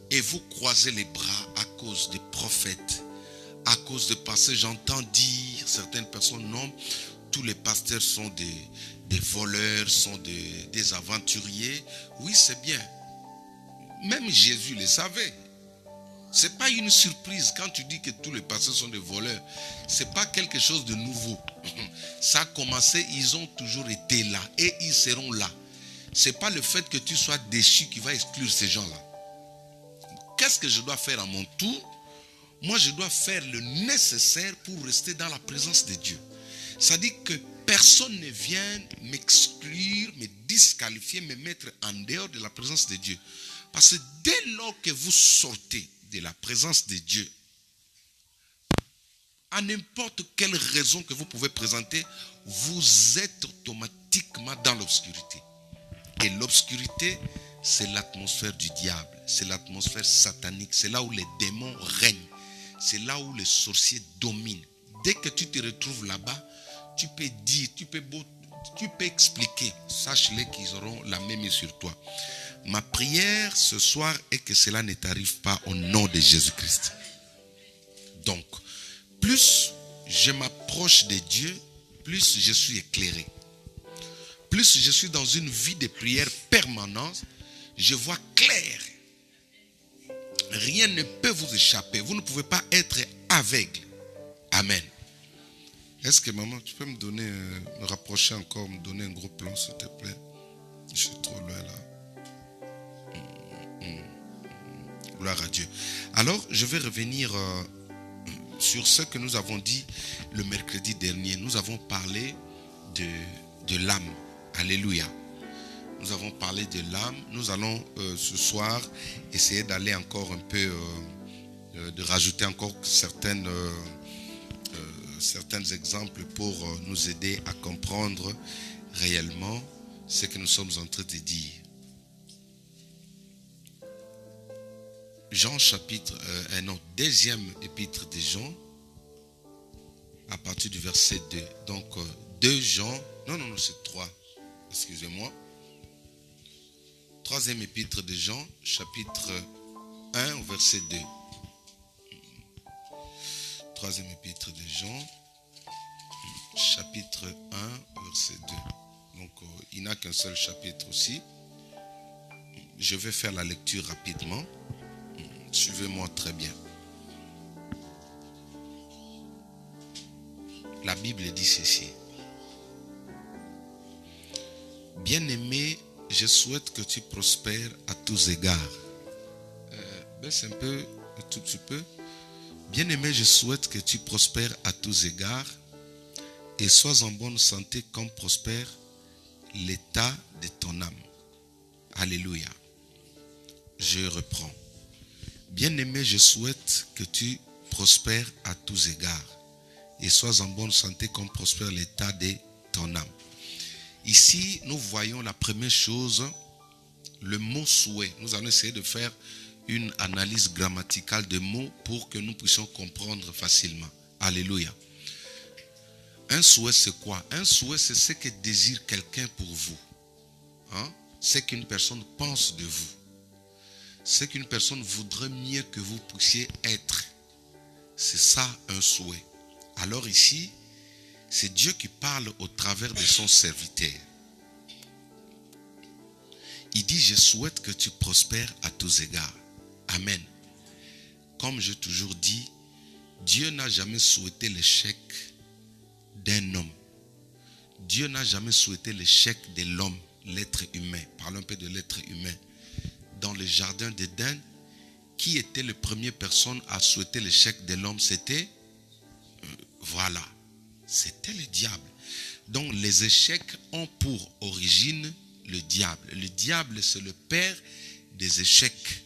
B: et vous croisez les bras à cause des prophètes, à cause de pasteurs, j'entends dire certaines personnes, non, tous les pasteurs sont des voleurs, sont des aventuriers. Oui, c'est bien. Même Jésus le savait. Ce n'est pas une surprise quand tu dis que tous les pasteurs sont des voleurs. Ce n'est pas quelque chose de nouveau. Ça a commencé, ils ont toujours été là et ils seront là. Ce n'est pas le fait que tu sois déchu qui va exclure ces gens-là. Qu'est-ce que je dois faire à mon tour? Moi, je dois faire le nécessaire pour rester dans la présence de Dieu. Ça dit que personne ne vient m'exclure, me disqualifier, me mettre en dehors de la présence de Dieu. Parce que dès lors que vous sortez de la présence de Dieu, à n'importe quelle raison que vous pouvez présenter, vous êtes automatiquement dans l'obscurité. Et l'obscurité, c'est l'atmosphère du diable, c'est l'atmosphère satanique, c'est là où les démons règnent, c'est là où les sorciers dominent. Dès que tu te retrouves là-bas, tu peux dire, tu peux expliquer, sache-les qu'ils auront la même main sur toi. Ma prière ce soir est que cela ne t'arrive pas au nom de Jésus-Christ. Donc, plus je m'approche de Dieu, plus je suis éclairé. plus je suis dans une vie de prière permanente, je vois clair. Rien ne peut vous échapper. Vous ne pouvez pas être aveugle. Amen. Est-ce que maman, tu peux me donner, me rapprocher encore, me donner un gros plan, s'il te plaît? Je suis trop loin là. Gloire à Dieu. Alors, je vais revenir sur ce que nous avons dit le mercredi dernier. Nous avons parlé de l'âme. Alléluia. Nous avons parlé de l'âme. Nous allons ce soir essayer d'aller encore un peu, de rajouter encore certains exemples pour nous aider à comprendre réellement ce que nous sommes en train de dire. Jean chapitre, deuxième épître de Jean, à partir du verset 2. Donc 2 Jean, non, c'est 3, excusez-moi. Troisième épître de Jean, chapitre 1, verset 2. Troisième épître de Jean, chapitre 1, verset 2. Donc il n'a qu'un seul chapitre aussi. Je vais faire la lecture rapidement. Suivez-moi très bien. La Bible dit ceci. Bien-aimé, je souhaite que tu prospères à tous égards. Baisse un peu, un tout petit peu. Bien-aimé, je souhaite que tu prospères à tous égards et sois en bonne santé comme prospère l'état de ton âme. Alléluia. Je reprends. Bien-aimé, je souhaite que tu prospères à tous égards et sois en bonne santé comme prospère l'état de ton âme. Ici, nous voyons la première chose, le mot souhait. Nous allons essayer de faire une analyse grammaticale des mots pour que nous puissions comprendre facilement. Alléluia. Un souhait, c'est quoi? Un souhait, c'est ce que désire quelqu'un pour vous. C'est qu'une personne pense de vous. C'est qu'une personne voudrait mieux que vous puissiez être. C'est ça un souhait. Alors ici, c'est Dieu qui parle au travers de son serviteur. Il dit, je souhaite que tu prospères à tous égards. Amen. Comme j'ai toujours dit, Dieu n'a jamais souhaité l'échec d'un homme. Dieu n'a jamais souhaité l'échec de l'homme, l'être humain. Parlons un peu de l'être humain. Dans le jardin d'Éden, qui était la première personne à souhaiter l'échec de l'homme? C'était, c'était le diable. Donc les échecs ont pour origine le diable. Le diable, c'est le père des échecs.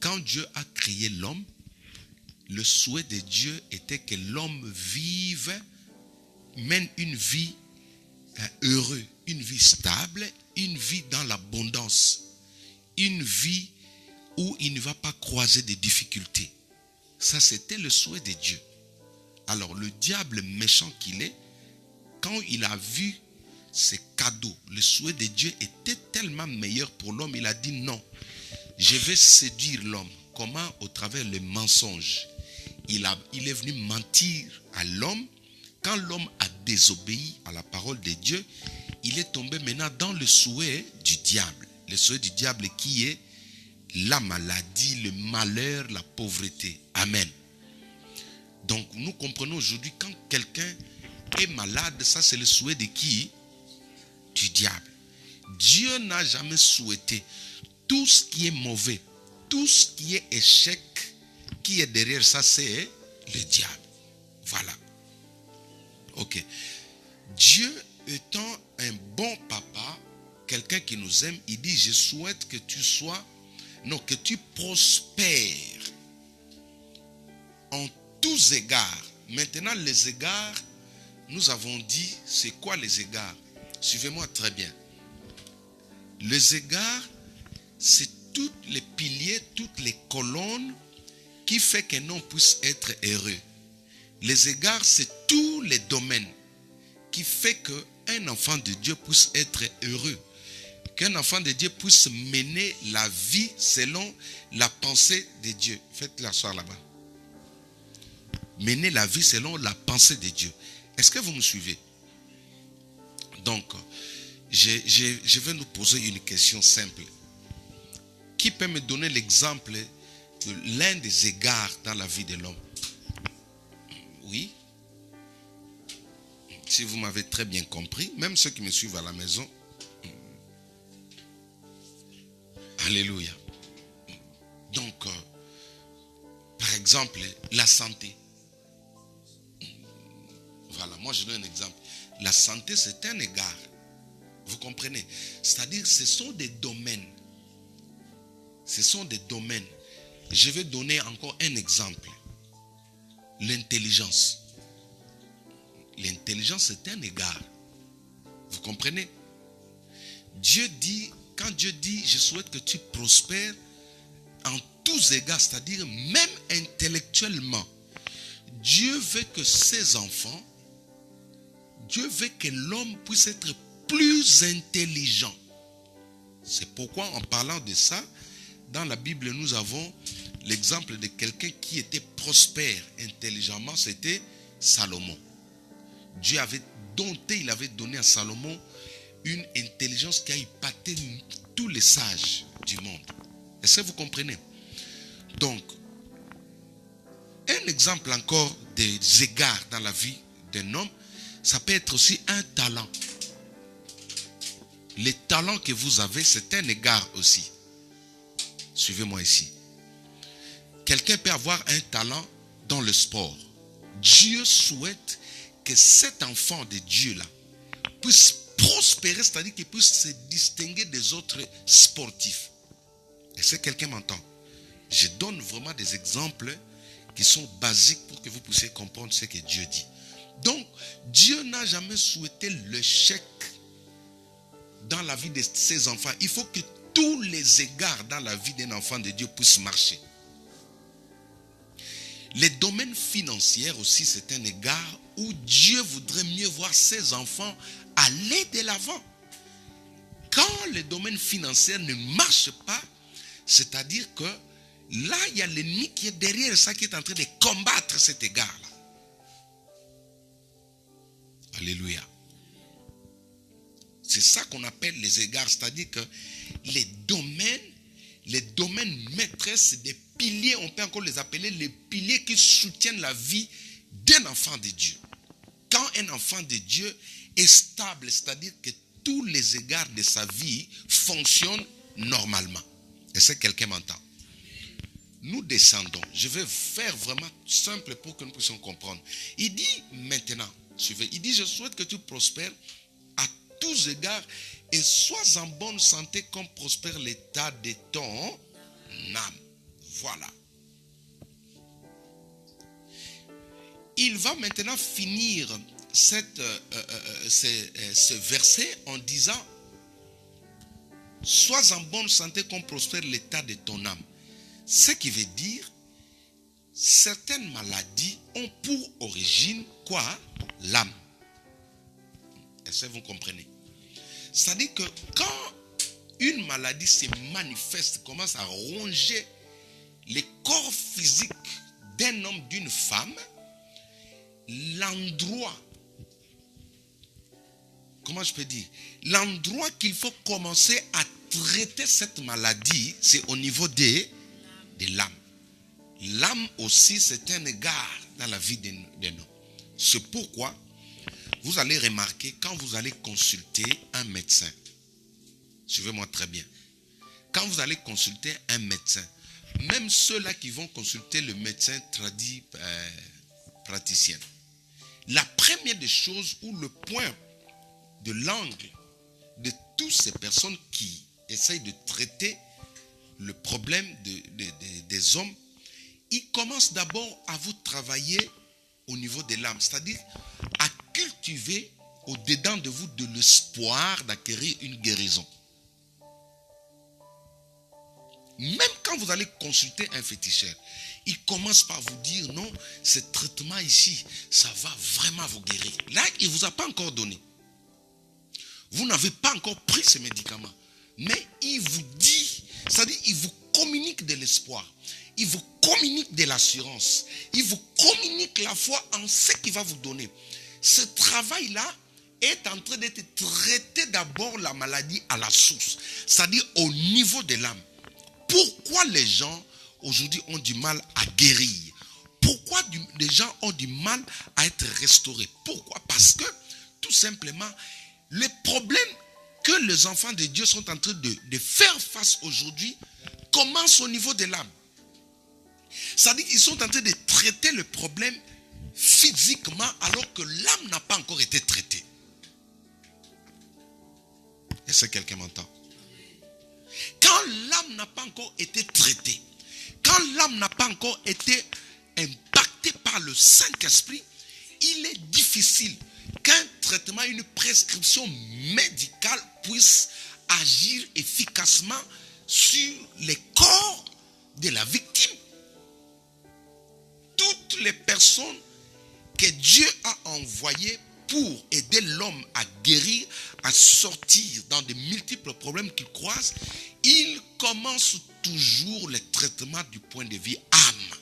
B: Quand Dieu a créé l'homme, le souhait de Dieu était que l'homme mène une vie heureuse, une vie stable, une vie dans l'abondance. Une vie où il ne va pas croiser des difficultés. Ça, c'était le souhait de Dieu. Alors, le diable méchant qu'il est, quand il a vu ces cadeaux, le souhait de Dieu était tellement meilleur pour l'homme, il a dit non, je vais séduire l'homme. Comment? Au travers le mensonge. Il est venu mentir à l'homme. Quand l'homme a désobéi à la parole de Dieu, il est tombé maintenant dans le souhait du diable. Le souhait du diable qui est la maladie, le malheur, la pauvreté. Amen. Donc nous comprenons aujourd'hui, quand quelqu'un est malade, ça c'est le souhait de qui? Du diable. Dieu n'a jamais souhaité. Tout ce qui est mauvais, tout ce qui est échec, qui est derrière ça, c'est le diable. Voilà. Ok. Dieu étant un bon papa, quelqu'un qui nous aime, il dit, je souhaite que que tu prospères en tous égards. Maintenant, les égards, nous avons dit, c'est quoi les égards? Suivez-moi très bien. Les égards, c'est tous les piliers, toutes les colonnes qui fait qu'un homme puisse être heureux. Les égards, c'est tous les domaines qui fait qu'un enfant de Dieu puisse être heureux. Qu'un enfant de Dieu puisse mener la vie selon la pensée de Dieu. Faites l'asseoir là-bas. Mener la vie selon la pensée de Dieu. Est-ce que vous me suivez? Donc, je vais nous poser une question simple. Qui peut me donner l'exemple de l'un des égards dans la vie de l'homme? Oui. Si vous m'avez très bien compris, même ceux qui me suivent à la maison. Alléluia. Donc, par exemple, la santé. Voilà, moi je donne un exemple. La santé, c'est un égard. Vous comprenez? C'est-à-dire, ce sont des domaines. Ce sont des domaines. Je vais donner encore un exemple. L'intelligence. L'intelligence, c'est un égard. Vous comprenez? Dieu dit, quand Dieu dit, je souhaite que tu prospères en tous égards, c'est-à-dire même intellectuellement, Dieu veut que ses enfants, Dieu veut que l'homme puisse être plus intelligent. C'est pourquoi en parlant de ça, dans la Bible, nous avons l'exemple de quelqu'un qui était prospère intelligemment, c'était Salomon. Dieu avait dompté, il avait donné à Salomon une intelligence qui a épaté tous les sages du monde. Est-ce que vous comprenez? Donc, un exemple encore des égards dans la vie d'un homme, ça peut être aussi un talent. Les talents que vous avez, c'est un égard aussi. Suivez-moi ici. Quelqu'un peut avoir un talent dans le sport. Dieu souhaite que cet enfant de Dieu-là puisse prospérer, c'est-à-dire qu'il puisse se distinguer des autres sportifs. Est-ce que quelqu'un m'entend? Je donne vraiment des exemples qui sont basiques pour que vous puissiez comprendre ce que Dieu dit. Donc, Dieu n'a jamais souhaité l'échec dans la vie de ses enfants. Il faut que tous les égards dans la vie d'un enfant de Dieu puissent marcher. Les domaines financiers aussi, c'est un égard où Dieu voudrait mieux voir ses enfants aller de l'avant. Quand le domaine financier ne marche pas, c'est-à-dire que là, il y a l'ennemi qui est derrière ça, qui est en train de combattre cet égard-là. Alléluia. C'est ça qu'on appelle les égards, c'est-à-dire que les domaines maîtresses des piliers, on peut encore les appeler les piliers qui soutiennent la vie d'un enfant de Dieu. Quand un enfant de Dieu est stable, c'est-à-dire que tous les égards de sa vie fonctionnent normalement. Est-ce que quelqu'un m'entend? Nous descendons. Je vais faire vraiment simple pour que nous puissions comprendre. Il dit maintenant, suivez, il dit, je souhaite que tu prospères à tous égards et sois en bonne santé comme prospère l'état de ton âme. Voilà. Il va maintenant finir ce verset en disant, sois en bonne santé comme prospère l'état de ton âme. Ce qui veut dire, certaines maladies ont pour origine quoi? L'âme. Est-ce que vous comprenez? C'est-à-dire que quand une maladie se manifeste, commence à ronger le corps physique d'un homme, d'une femme, l'endroit, comment je peux dire, l'endroit qu'il faut commencer à traiter cette maladie, c'est au niveau de l'âme. L'âme aussi, c'est un égard dans la vie d'un homme. C'est pourquoi vous allez remarquer quand vous allez consulter un médecin. Suivez-moi très bien. Quand vous allez consulter un médecin, même ceux-là qui vont consulter le médecin praticien, la première des choses ou le point de l'angle de toutes ces personnes qui essayent de traiter le problème des hommes, ils commencent d'abord à vous travailler au niveau de l'âme, c'est-à-dire à cultiver au-dedans de vous de l'espoir d'acquérir une guérison. Même quand vous allez consulter un féticheur, il commence par vous dire non, ce traitement ici, ça va vraiment vous guérir. Là, il ne vous a pas encore donné. Vous n'avez pas encore pris ce médicament. Mais il vous dit, c'est-à-dire il vous communique de l'espoir. Il vous communique de l'assurance. Il vous communique la foi en ce qu'il va vous donner. Ce travail-là est en train d'être traité d'abord la maladie à la source, c'est-à-dire au niveau de l'âme. Pourquoi les gens aujourd'hui ont du mal à guérir? Pourquoi les gens ont du mal à être restaurés? Pourquoi? Parce que tout simplement, les problèmes que les enfants de Dieu sont en train de faire face aujourd'hui commencent au niveau de l'âme. C'est-à-dire qu'ils sont en train de traiter le problème physiquement alors que l'âme n'a pas encore été traitée. Est-ce que quelqu'un m'entend? Quand l'âme n'a pas encore été traitée, quand l'âme n'a pas encore été impactée par le Saint-Esprit, il est difficile qu'un traitement, une prescription médicale puisse agir efficacement sur les corps de la victime. Toutes les personnes que Dieu a envoyées pour aider l'homme à guérir, à sortir dans de multiples problèmes qu'il croise, il commence toujours le traitement du point de vue âme.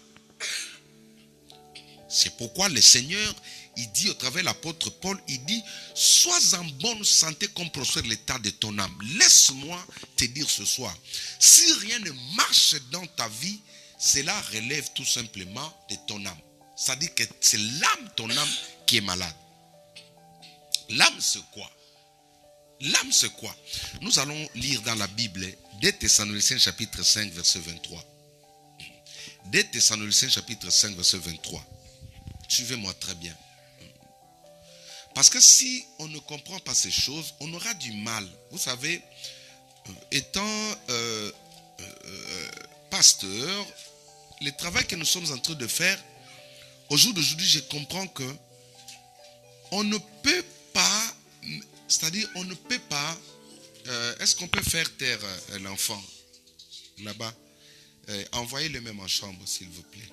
B: C'est pourquoi le Seigneur, il dit au travers de l'apôtre Paul, il dit, sois en bonne santé comme prospère l'état de ton âme. Laisse-moi te dire ce soir, si rien ne marche dans ta vie, cela relève tout simplement de ton âme. C'est-à-dire que c'est l'âme, ton âme, qui est malade. L'âme, c'est quoi? L'âme, c'est quoi? Nous allons lire dans la Bible, 2 Thessaloniciens chapitre 5, verset 23. 2 Thessaloniciens chapitre 5, verset 23. Suivez-moi très bien. Parce que si on ne comprend pas ces choses, on aura du mal. Vous savez, étant pasteur, le travail que nous sommes en train de faire, au jour d'aujourd'hui, je comprends que on ne peut pas, c'est-à-dire on ne peut pas, est-ce qu'on peut faire taire l'enfant là-bas? Envoyez-le même en chambre, s'il vous plaît.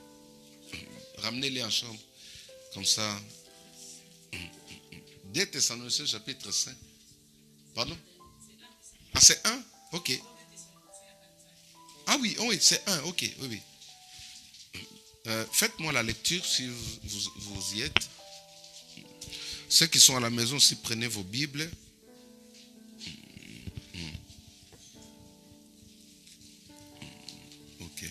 B: Ramenez-les en chambre, comme ça. 2 Thessaloniciens chapitre 5. Pardon? Ah, c'est 1? Ok. Ah oui, oui, c'est 1, ok, oui, oui. Faites-moi la lecture si vous y êtes. Ceux qui sont à la maison, si prenez vos Bibles. Ok.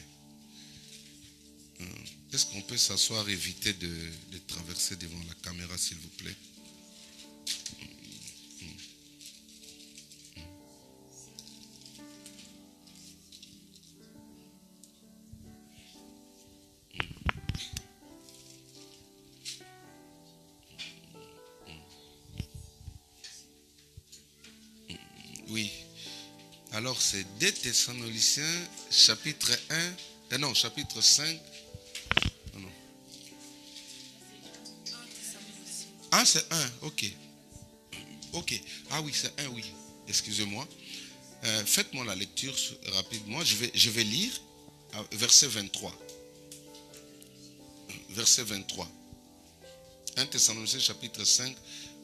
B: Est-ce qu'on peut s'asseoir, éviter de traverser devant la caméra, s'il vous plaît? Oui. Alors c'est 2 Thessaloniciens chapitre 1. Non, chapitre 5. Non. Ah, c'est 1, ok. Ok. Ah oui, c'est 1, oui. Excusez-moi. Faites-moi la lecture rapidement. Je vais lire verset 23. Verset 23. 1 Thessaloniciens chapitre 5,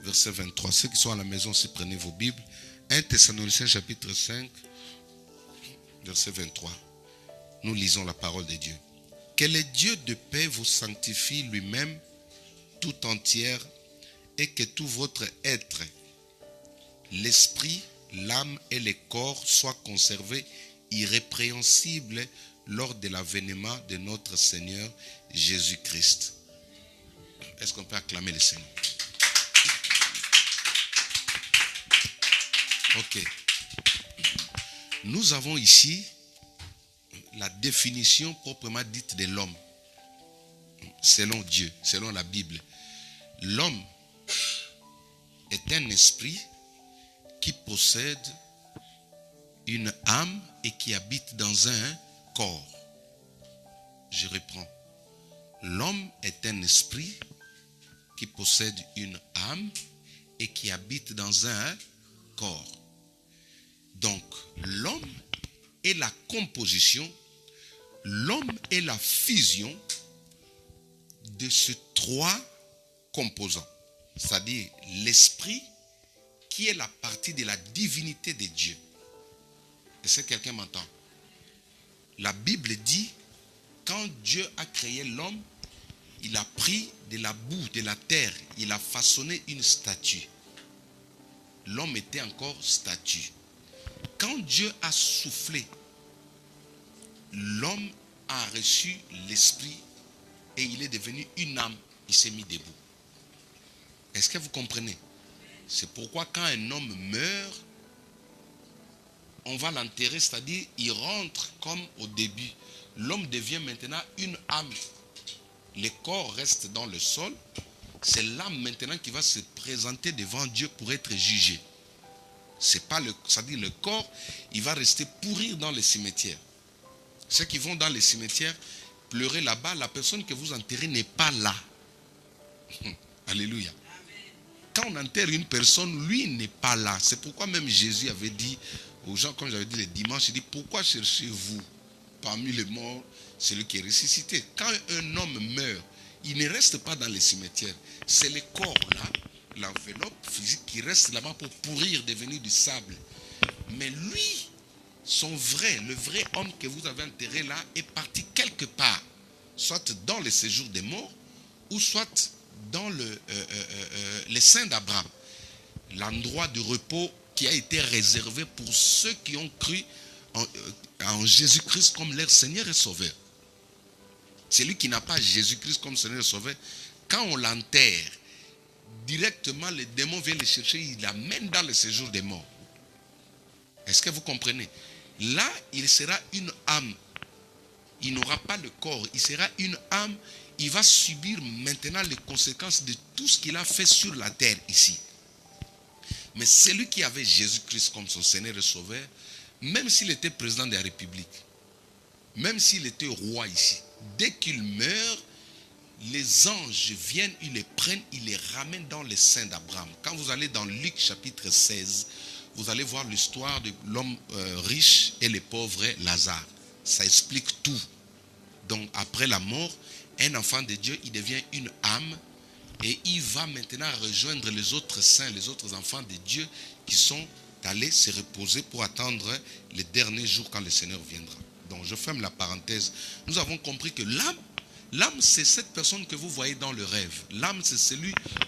B: verset 23. Ceux qui sont à la maison, si prenez vos Bibles. 1 Thessaloniciens chapitre 5, verset 23. Nous lisons la parole de Dieu. Que le Dieu de paix vous sanctifie lui-même tout entière et que tout votre être, l'esprit, l'âme et le corps soient conservés irrépréhensibles lors de l'avènement de notre Seigneur Jésus-Christ. Est-ce qu'on peut acclamer le Seigneur? Ok. Nous avons ici la définition proprement dite de l'homme. Selon Dieu, selon la Bible. L'homme est un esprit qui possède une âme et qui habite dans un corps. Je reprends. L'homme est un esprit qui possède une âme et qui habite dans un corps. Donc, l'homme est la composition, l'homme est la fusion de ces trois composants. C'est-à-dire l'esprit qui est la partie de la divinité de Dieu. Est-ce que quelqu'un m'entend? La Bible dit, quand Dieu a créé l'homme, il a pris de la boue, de la terre, il a façonné une statue. l'homme était encore statue. Quand Dieu a soufflé, l'homme a reçu l'esprit et il est devenu une âme. Il s'est mis debout. Est-ce que vous comprenez? C'est pourquoi quand un homme meurt, on va l'enterrer, c'est-à-dire il rentre comme au début. L'homme devient maintenant une âme. Le corps reste dans le sol. C'est l'âme maintenant qui va se présenter devant Dieu pour être jugé. C'est pas le, c'est-à-dire le corps, il va rester pourrir dans les cimetières. Ceux qui vont dans les cimetières pleurer là-bas, la personne que vous enterrez n'est pas là. Alléluia. Quand on enterre une personne, lui n'est pas là. C'est pourquoi même Jésus avait dit aux gens, comme j'avais dit le dimanche, il dit, pourquoi cherchez-vous parmi les morts celui qui est ressuscité? Quand un homme meurt, il ne reste pas dans les cimetières. C'est le corps là, l'enveloppe physique qui reste là-bas pour pourrir, devenir du sable. Mais lui, le vrai homme que vous avez enterré là est parti quelque part, soit dans le séjour des morts, ou soit dans les seins d'Abraham, l'endroit de repos qui a été réservé pour ceux qui ont cru en Jésus-Christ comme leur Seigneur et Sauveur. Celui qui n'a pas Jésus-Christ comme Seigneur et Sauveur, quand on l'enterre, directement les démons viennent le chercher, ils l'amènent dans le séjour des morts. Est-ce que vous comprenez? Là, il sera une âme. Il n'aura pas le corps, il sera une âme. Il va subir maintenant les conséquences de tout ce qu'il a fait sur la terre ici. Mais celui qui avait Jésus-Christ comme son Seigneur et Sauveur, même s'il était président de la République, même s'il était roi ici, dès qu'il meurt, les anges viennent, ils les prennent, ils les ramènent dans les seins d'Abraham. Quand vous allez dans Luc chapitre 16, vous allez voir l'histoire de l'homme riche et le pauvre Lazare. Ça explique tout. Donc après la mort, un enfant de Dieu, il devient une âme et il va maintenant rejoindre les autres saints, les autres enfants de Dieu qui sont allés se reposer pour attendre les derniers jours quand le Seigneur viendra. Donc je ferme la parenthèse. Nous avons compris que l'âme c'est cette personne que vous voyez dans le rêve. L'âme c'est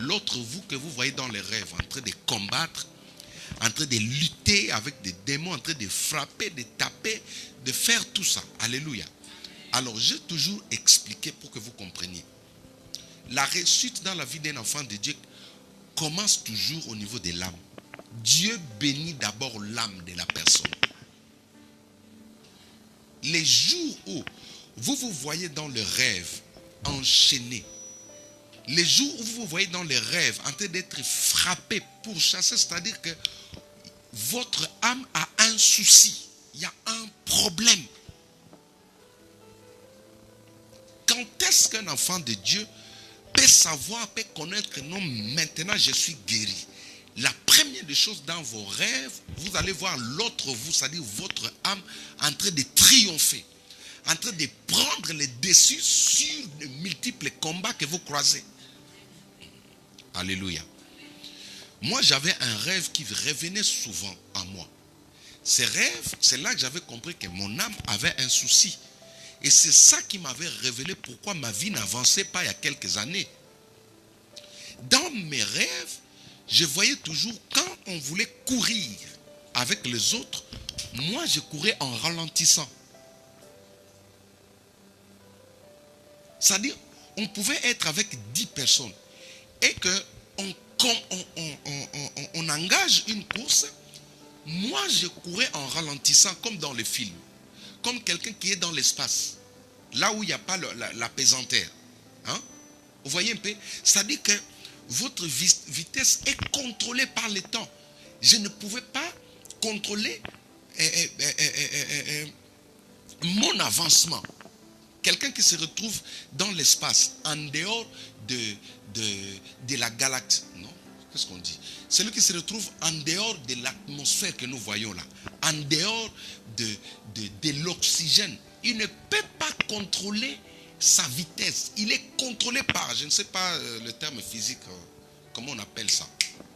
B: l'autre vous que vous voyez dans les rêves, en train de combattre, en train de lutter avec des démons, en train de frapper, de taper, de faire tout ça. Alléluia. Alors, j'ai toujours expliqué pour que vous compreniez. La réussite dans la vie d'un enfant de Dieu commence toujours au niveau de l'âme. Dieu bénit d'abord l'âme de la personne. Les jours où vous vous voyez dans le rêve enchaîné, les jours où vous vous voyez dans les rêves en train d'être frappé, pourchassé, c'est-à-dire que votre âme a un souci, il y a un problème. Quand est-ce qu'un enfant de Dieu peut savoir, peut connaître que non, maintenant je suis guéri? La première des choses dans vos rêves, vous allez voir l'autre vous, c'est-à-dire votre âme, en train de triompher, en train de prendre le dessus sur de multiples combats que vous croisez. Alléluia. Moi, j'avais un rêve qui revenait souvent à moi. Ces rêves, c'est là que j'avais compris que mon âme avait un souci. Et c'est ça qui m'avait révélé pourquoi ma vie n'avançait pas il y a quelques années. Dans mes rêves, je voyais toujours quand on voulait courir avec les autres, moi je courais en ralentissant. C'est-à-dire, on pouvait être avec 10 personnes et qu'on engage une course, moi je courais en ralentissant comme dans les films. Comme quelqu'un qui est dans l'espace, là où il n'y a pas la pesanteur. Hein? Vous voyez un peu? C'est-à-dire que votre vitesse est contrôlée par le temps. Je ne pouvais pas contrôler mon avancement. Quelqu'un qui se retrouve dans l'espace, en dehors de la galaxie. Non? Qu'est-ce qu'on dit? Celui qui se retrouve en dehors de l'atmosphère que nous voyons là, en dehors de l'oxygène, il ne peut pas contrôler sa vitesse. Il est contrôlé par, je ne sais pas le terme physique, comment on appelle ça.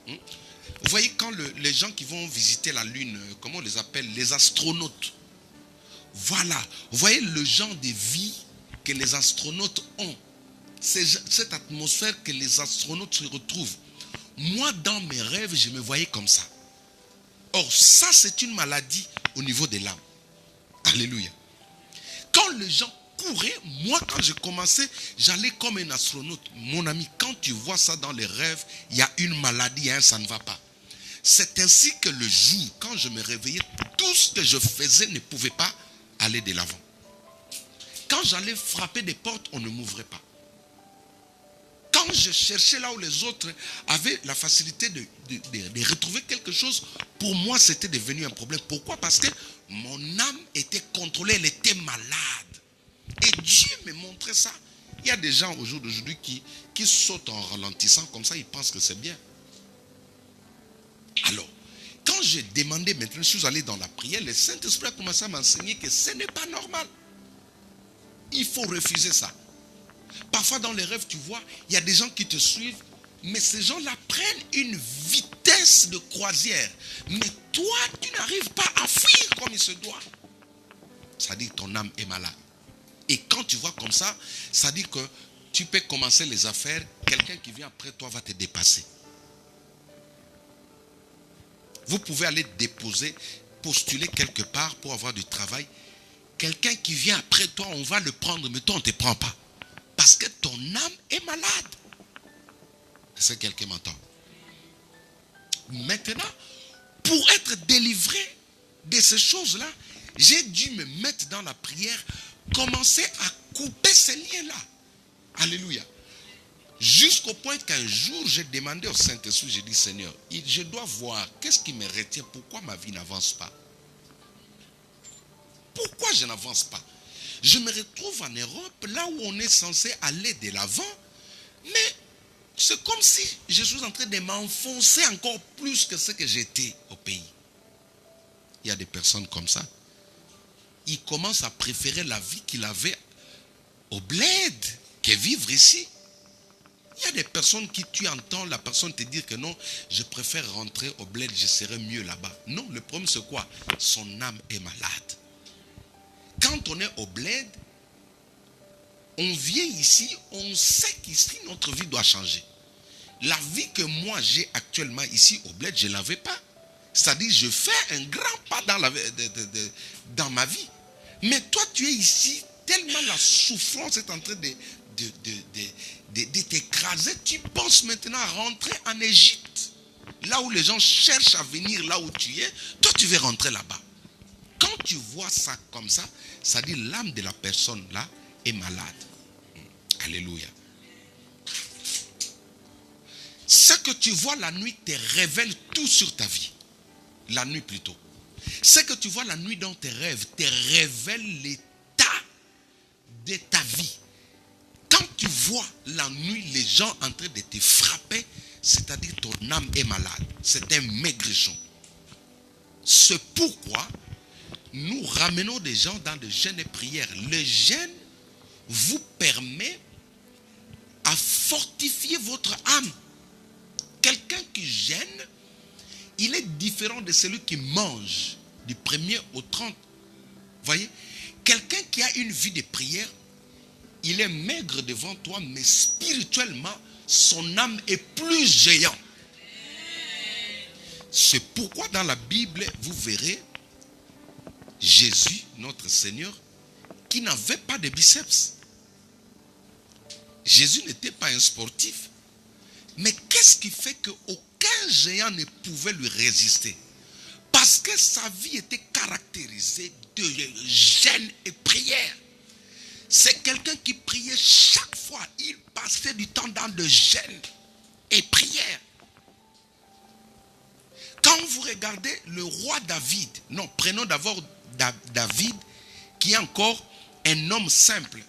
B: Vous voyez quand les gens qui vont visiter la Lune, comment on les appelle? Les astronautes. Voilà. Vous voyez le genre de vie que les astronautes ont. C'est cette atmosphère que les astronautes se retrouvent. Moi, dans mes rêves, je me voyais comme ça. Or, ça, c'est une maladie au niveau de l'âme. Alléluia. Quand les gens couraient, moi, quand j'ai commencé, j'allais comme un astronaute. Mon ami, quand tu vois ça dans les rêves, il y a une maladie, hein, ça ne va pas. C'est ainsi que le jour, quand je me réveillais, tout ce que je faisais ne pouvait pas aller de l'avant. Quand j'allais frapper des portes, on ne m'ouvrait pas. Quand je cherchais là où les autres avaient la facilité de retrouver quelque chose, pour moi, c'était devenu un problème. Pourquoi? Parce que mon âme était contrôlée, elle était malade. Et Dieu me montrait ça. Il y a des gens au jour d'aujourd'hui qui sautent en ralentissant, comme ça, ils pensent que c'est bien. Alors, quand j'ai demandé maintenant, je suis allé dans la prière, le Saint-Esprit a commencé à m'enseigner que ce n'est pas normal. Il faut refuser ça. Parfois dans les rêves, tu vois, il y a des gens qui te suivent, mais ces gens-là prennent une vitesse de croisière. Mais toi, tu n'arrives pas à fuir comme il se doit. Ça dit que ton âme est malade. Et quand tu vois comme ça, ça dit que tu peux commencer les affaires, quelqu'un qui vient après toi va te dépasser. Vous pouvez aller déposer, postuler quelque part pour avoir du travail. Quelqu'un qui vient après toi, on va le prendre, mais toi on ne te prend pas. Parce que ton âme est malade. Est-ce que quelqu'un m'entend? Maintenant, pour être délivré de ces choses-là, j'ai dû me mettre dans la prière, commencer à couper ces liens-là. Alléluia. Jusqu'au point qu'un jour, j'ai demandé au Saint-Esprit, j'ai dit, Seigneur, je dois voir, qu'est-ce qui me retient? Pourquoi ma vie n'avance pas? Pourquoi je n'avance pas? Je me retrouve en Europe, là où on est censé aller de l'avant, mais c'est comme si je suis en train de m'enfoncer encore plus que ce que j'étais au pays. Il y a des personnes comme ça. Ils commencent à préférer la vie qu'il avait au bled que vivre ici. Il y a des personnes qui, tu entends la personne te dire que non, je préfère rentrer au bled, je serai mieux là-bas. Non, le problème c'est quoi? Son âme est malade. Quand on est au bled, on vient ici, on sait qu'ici notre vie doit changer. La vie que moi j'ai actuellement ici au bled, je ne l'avais pas. C'est-à-dire je fais un grand pas dans ma vie. Mais toi tu es ici, tellement la souffrance est en train de t'écraser, tu penses maintenant à rentrer en Égypte. Là où les gens cherchent à venir là où tu es, toi tu veux rentrer là-bas. Quand tu vois ça comme ça, ça dit l'âme de la personne là est malade. Alléluia. Ce que tu vois la nuit te révèle tout sur ta vie. La nuit plutôt. Ce que tu vois la nuit dans tes rêves te révèle l'état de ta vie. Quand tu vois la nuit les gens en train de te frapper, c'est-à-dire ton âme est malade. C'est un maigrichon. C'est pourquoi nous ramenons des gens dans le jeûne et prière. Le jeûne vous permet à fortifier votre âme. Quelqu'un qui jeûne, il est différent de celui qui mange du 1er au 30. Voyez, quelqu'un qui a une vie de prière, il est maigre devant toi, mais spirituellement, son âme est plus géante. C'est pourquoi dans la Bible, vous verrez Jésus, notre Seigneur, qui n'avait pas de biceps. Jésus n'était pas un sportif. Mais qu'est-ce qui fait qu'aucun géant ne pouvait lui résister? Parce que sa vie était caractérisée de jeûne et prière. C'est quelqu'un qui priait chaque fois. Il passait du temps dans le jeûne et prière. Quand vous regardez le roi David, non, prenons d'abord David, qui est encore un homme simple,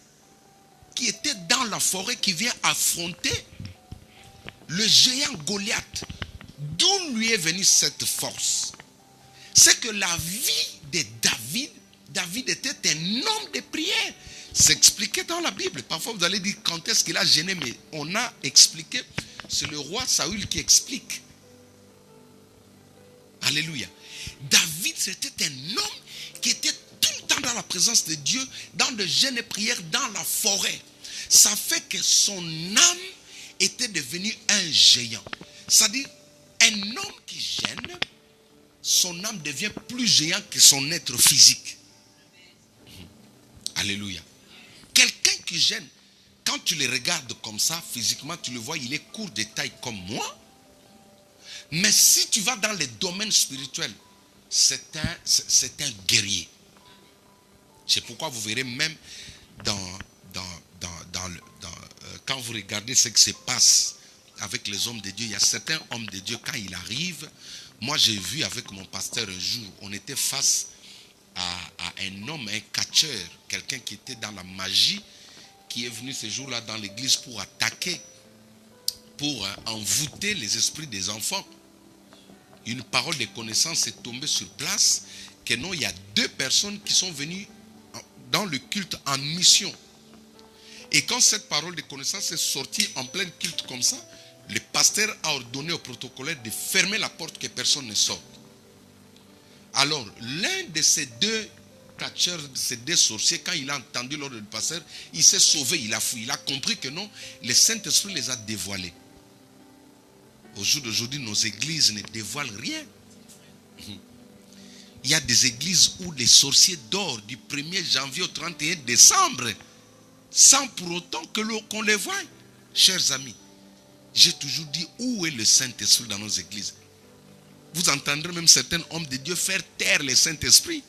B: qui était dans la forêt, qui vient affronter le géant Goliath. D'où lui est venue cette force? C'est que la vie de David était un homme de prière. C'est expliqué dans la Bible. Parfois vous allez dire quand est-ce qu'il a jeûné, mais on a expliqué. C'est le roi Saül qui explique. Alléluia. David, c'était un homme qui était tout le temps dans la présence de Dieu, dans le jeûne et prière, dans la forêt. Ça fait que son âme était devenu un géant. C'est-à-dire, un homme qui jeûne, son âme devient plus géante que son être physique. Alléluia. Quelqu'un qui gêne, quand tu le regardes comme ça, physiquement, tu le vois, il est court de taille comme moi. Mais si tu vas dans les domaines spirituels, c'est un guerrier. C'est pourquoi vous verrez même quand vous regardez ce qui se passe avec les hommes de Dieu, il y a certains hommes de Dieu, quand ils arrivent, moi j'ai vu avec mon pasteur un jour, on était face à un homme, un catcheur, quelqu'un qui était dans la magie, qui est venu ce jour-là dans l'église pour attaquer, pour envoûter les esprits des enfants. Une parole de connaissance est tombée sur place, que non, il y a 2 personnes qui sont venues dans le culte en mission. Et quand cette parole de connaissance est sortie en plein culte comme ça, le pasteur a ordonné au protocolaire de fermer la porte, que personne ne sorte. Alors, l'un de ces 2 catcheurs, ces 2 sorciers, quand il a entendu l'ordre du pasteur, il s'est sauvé, il a fui. Il a compris que non, le Saint-Esprit les a dévoilés. Au jour d'aujourd'hui, nos églises ne dévoilent rien. Il y a des églises où les sorciers dorment du 1er janvier au 31 décembre, sans pour autant qu'on les voie. Chers amis, j'ai toujours dit, où est le Saint-Esprit dans nos églises? Vous entendrez même certains hommes de Dieu faire taire le Saint-Esprit.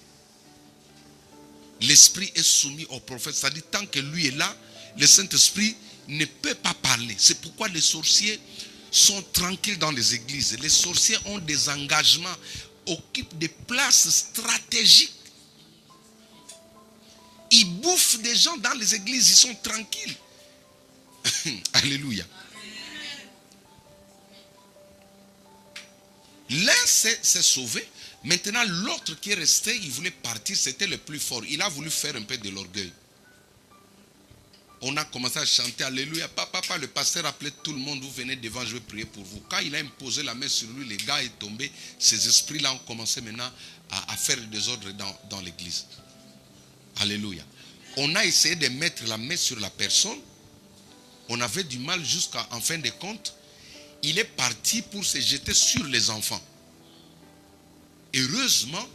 B: L'Esprit est soumis au prophète. C'est-à-dire, tant que lui est là, le Saint-Esprit ne peut pas parler. C'est pourquoi les sorciers sont tranquilles dans les églises. Les sorciers ont des engagements, occupent des places stratégiques. Ils bouffent des gens dans les églises, ils sont tranquilles. Alléluia. L'un s'est sauvé. Maintenant, l'autre qui est resté, il voulait partir, c'était le plus fort. Il a voulu faire un peu de l'orgueil. On a commencé à chanter Alléluia. Papa, le pasteur appelait tout le monde. Vous venez devant, je vais prier pour vous. Quand il a imposé la main sur lui, les gars est tombé. Ces esprits-là ont commencé maintenant à faire le désordre dans l'église. Alléluia. On a essayé de mettre la main sur la personne. On avait du mal jusqu'à, en fin de compte, il est parti pour se jeter sur les enfants. Heureusement,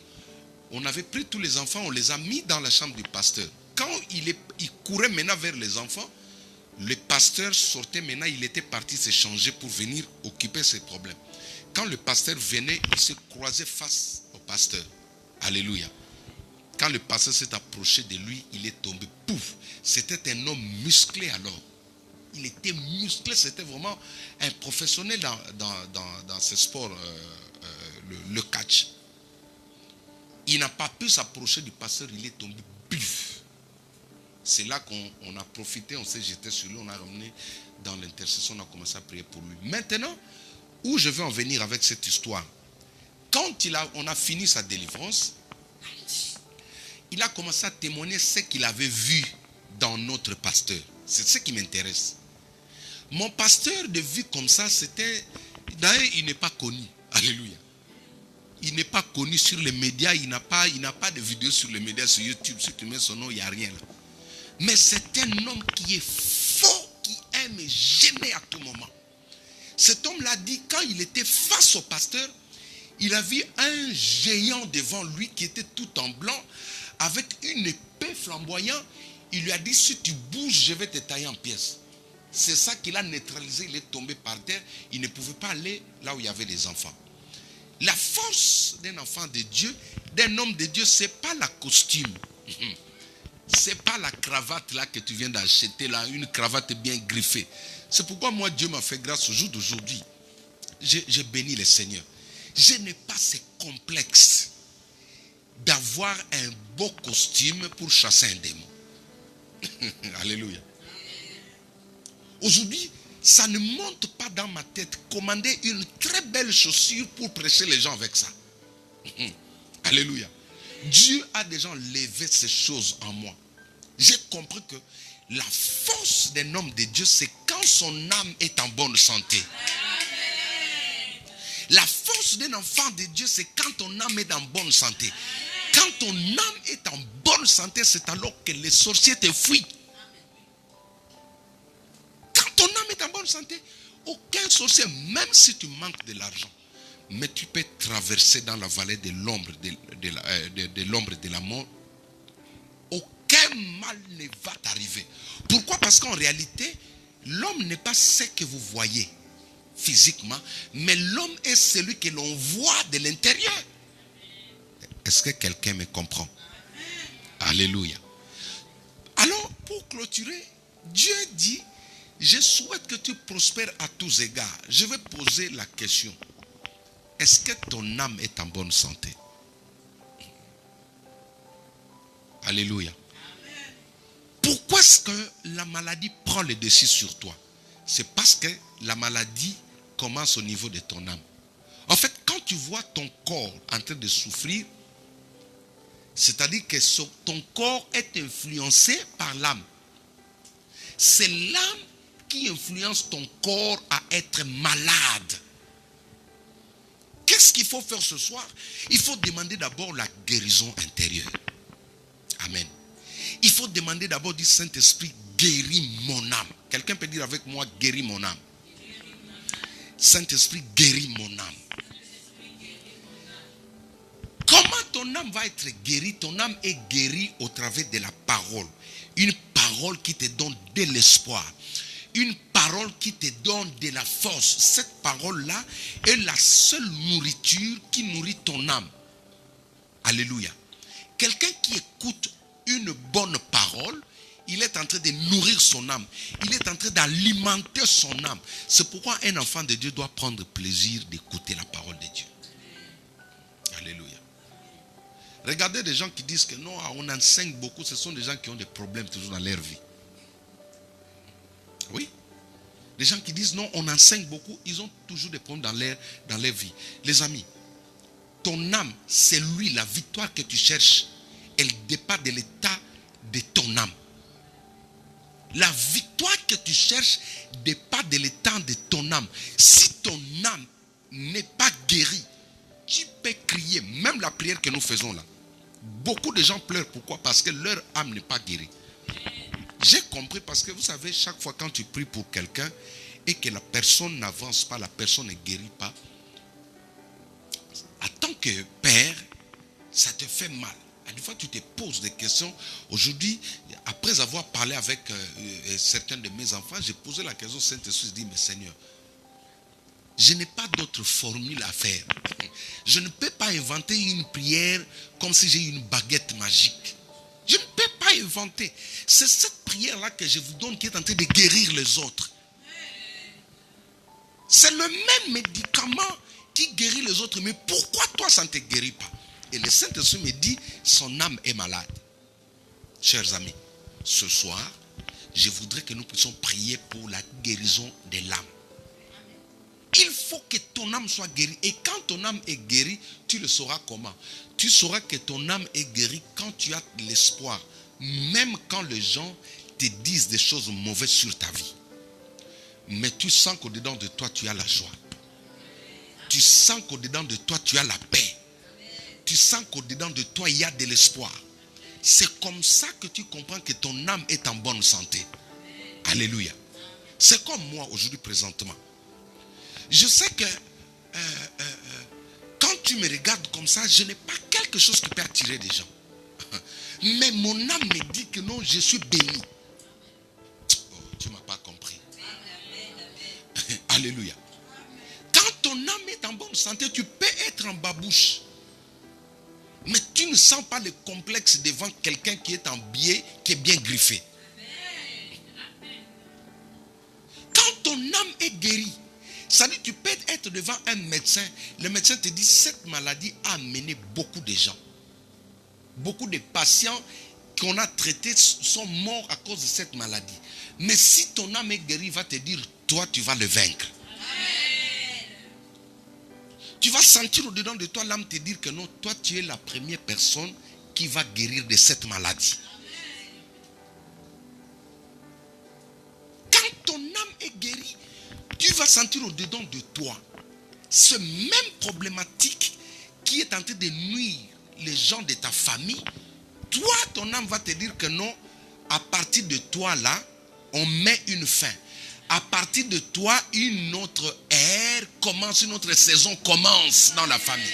B: on avait pris tous les enfants, on les a mis dans la chambre du pasteur. Quand il courait maintenant vers les enfants, le pasteur sortait maintenant, il était parti se changer pour venir occuper ses problèmes. Quand le pasteur venait, il se croisait face au pasteur. Alléluia. Quand le pasteur s'est approché de lui, il est tombé. Pouf! C'était un homme musclé alors. Il était musclé, c'était vraiment un professionnel dans ce sport, le catch. Il n'a pas pu s'approcher du pasteur, il est tombé. Pif! C'est là qu'on a profité, on s'est jeté sur lui, on a ramené dans l'intercession, on a commencé à prier pour lui. Maintenant, où je veux en venir avec cette histoire? Quand on a fini sa délivrance, il a commencé à témoigner ce qu'il avait vu dans notre pasteur. C'est ce qui m'intéresse. Mon pasteur de vie comme ça, c'était... D'ailleurs, il n'est pas connu. Alléluia. Il n'est pas connu sur les médias. Il n'a pas de vidéo sur les médias, sur YouTube. Si tu mets son nom, il n'y a rien là. Mais c'est un homme qui est fort, qui aime gêner à tout moment. Cet homme-là dit, quand il était face au pasteur, il a vu un géant devant lui qui était tout en blanc, avec une épée flamboyante. Il lui a dit, si tu bouges, je vais te tailler en pièces. C'est ça qu'il a neutralisé, il est tombé par terre. Il ne pouvait pas aller là où il y avait les enfants. La force d'un enfant de Dieu, d'un homme de Dieu, ce n'est pas la costume. Ce n'est pas la cravate là que tu viens d'acheter, là, une cravate bien griffée. C'est pourquoi moi, Dieu m'a fait grâce au jour d'aujourd'hui. J'ai béni le Seigneur. Je n'ai pas ce complexe d'avoir un beau costume pour chasser un démon. Alléluia. Aujourd'hui, ça ne monte pas dans ma tête. Commander une très belle chaussure pour prêcher les gens avec ça. Alléluia. Dieu a déjà levé ces choses en moi. J'ai compris que la force d'un homme de Dieu, c'est quand son âme est en bonne santé. La force d'un enfant de Dieu, c'est quand ton âme est en bonne santé. Quand ton âme est en bonne santé, c'est alors que les sorciers te fuient. Quand ton âme est en bonne santé, aucun sorcier, même si tu manques de l'argent, mais tu peux traverser dans la vallée de l'ombre de l'ombre de la mort. Aucun mal ne va t'arriver. Pourquoi? Parce qu'en réalité, l'homme n'est pas ce que vous voyez physiquement, mais l'homme est celui que l'on voit de l'intérieur. Est-ce que quelqu'un me comprend? Alléluia. Alors, pour clôturer, Dieu dit, je souhaite que tu prospères à tous égards. Je vais poser la question. Est-ce que ton âme est en bonne santé? Alléluia. Pourquoi est-ce que la maladie prend le dessus sur toi? C'est parce que la maladie commence au niveau de ton âme. En fait, quand tu vois ton corps en train de souffrir, c'est-à-dire que ton corps est influencé par l'âme. C'est l'âme qui influence ton corps à être malade. Qu'est-ce qu'il faut faire ce soir? Il faut demander d'abord la guérison intérieure. Amen. Il faut demander d'abord du Saint-Esprit, guéris mon âme. Quelqu'un peut dire avec moi, guéris mon âme. Saint-Esprit, guéris mon âme. Comment ton âme va être guérie? Ton âme est guérie au travers de la parole. Une parole qui te donne de l'espoir. Une parole qui te donne de la force. Cette parole-là est la seule nourriture qui nourrit ton âme. Alléluia. Quelqu'un qui écoute une bonne parole, il est en train de nourrir son âme. Il est en train d'alimenter son âme. C'est pourquoi un enfant de Dieu doit prendre plaisir d'écouter la parole de Dieu. Alléluia. Regardez des gens qui disent que non, on enseigne beaucoup. Ce sont des gens qui ont des problèmes toujours dans leur vie. Oui. Les gens qui disent non, on enseigne beaucoup, ils ont toujours des problèmes dans leur vie. Les amis, ton âme, c'est lui, la victoire que tu cherches. Elle dépend de l'état de ton âme. La victoire que tu cherches dépend de l'état de ton âme. Si ton âme n'est pas guérie, tu peux crier, même la prière que nous faisons là. Beaucoup de gens pleurent. Pourquoi? Parce que leur âme n'est pas guérie. J'ai compris parce que vous savez, chaque fois quand tu pries pour quelqu'un et que la personne n'avance pas, la personne ne guérit pas, en tant que père, ça te fait mal. Des fois, tu te poses des questions. Aujourd'hui, après avoir parlé avec certains de mes enfants, j'ai posé la question au Saint-Esprit, je dis, mais Seigneur, je n'ai pas d'autre formule à faire. Je ne peux pas inventer une prière comme si j'ai une baguette magique. Je ne peux pas inventer. C'est cette prière-là que je vous donne qui est en train de guérir les autres. C'est le même médicament qui guérit les autres. Mais pourquoi toi, ça ne te guérit pas? Et le Saint-Esprit me dit, son âme est malade. Chers amis, ce soir, je voudrais que nous puissions prier pour la guérison de l'âme. Il faut que ton âme soit guérie. Et quand ton âme est guérie, tu le sauras comment? Tu sauras que ton âme est guérie quand tu as l'espoir. Même quand les gens te disent des choses mauvaises sur ta vie. Mais tu sens qu'au-dedans de toi, tu as la joie. Tu sens qu'au-dedans de toi, tu as la paix. Tu sens qu'au-dedans de toi, il y a de l'espoir. C'est comme ça que tu comprends que ton âme est en bonne santé. Alléluia. C'est comme moi aujourd'hui présentement. Je sais que quand tu me regardes comme ça, je n'ai pas quelque chose qui peut attirer des gens. Mais mon âme me dit que non, je suis béni. Oh, tu ne m'as pas compris. Alléluia. Quand ton âme est en bonne santé, tu peux être en babouche. Mais tu ne sens pas le complexe devant quelqu'un qui est en biais, qui est bien griffé. Quand ton âme est guérie, ça dit tu peux être devant un médecin. Le médecin te dit cette maladie a amené beaucoup de gens. Beaucoup de patients qu'on a traités sont morts à cause de cette maladie. Mais si ton âme est guérie, il va te dire toi tu vas le vaincre. Tu vas sentir au-dedans de toi l'âme te dire que non, toi tu es la première personne qui va guérir de cette maladie. Quand ton âme est guérie, tu vas sentir au-dedans de toi ce même problématique qui est en train de nuire les gens de ta famille. Toi, ton âme va te dire que non, à partir de toi là, on met une fin. À partir de toi, une autre ère ère commence, une autre saison commence dans la famille.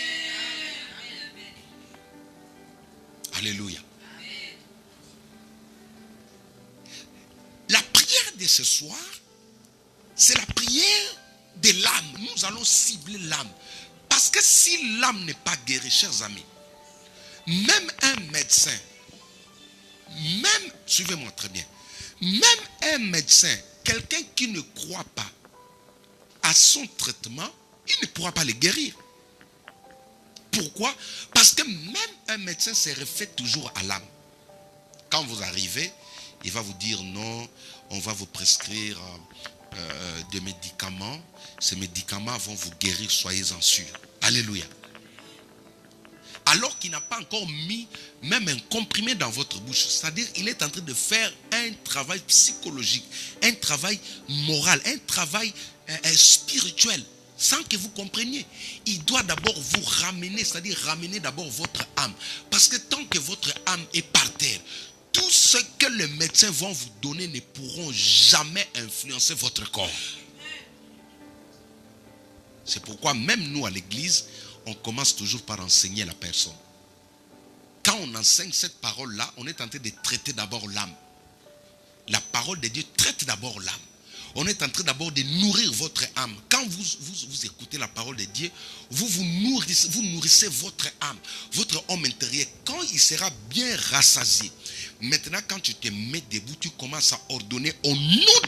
B: Alléluia. La prière de ce soir, c'est la prière de l'âme. Nous allons cibler l'âme. Parce que si l'âme n'est pas guérie, chers amis, même un médecin, même, suivez-moi très bien, même un médecin, quelqu'un qui ne croit pas à son traitement, il ne pourra pas le guérir. Pourquoi? Parce que même un médecin se réfère toujours à l'âme. Quand vous arrivez, il va vous dire non, on va vous prescrire des médicaments. Ces médicaments vont vous guérir, soyez-en sûrs. Alléluia. Alors qu'il n'a pas encore mis même un comprimé dans votre bouche. C'est-à-dire qu'il est en train de faire un travail psychologique, un travail moral, un travail spirituel, sans que vous compreniez. Il doit d'abord vous ramener, c'est-à-dire ramener d'abord votre âme. Parce que tant que votre âme est par terre, tout ce que les médecins vont vous donner ne pourront jamais influencer votre corps. C'est pourquoi même nous à l'église, on commence toujours par enseigner la personne. Quand on enseigne cette parole-là, on est en train de traiter d'abord l'âme. La parole de Dieu traite d'abord l'âme. On est en train d'abord de nourrir votre âme. Quand vous écoutez la parole de Dieu, vous nourrissez votre âme, votre homme intérieur. Quand il sera bien rassasié, maintenant quand tu te mets debout, tu commences à ordonner au nom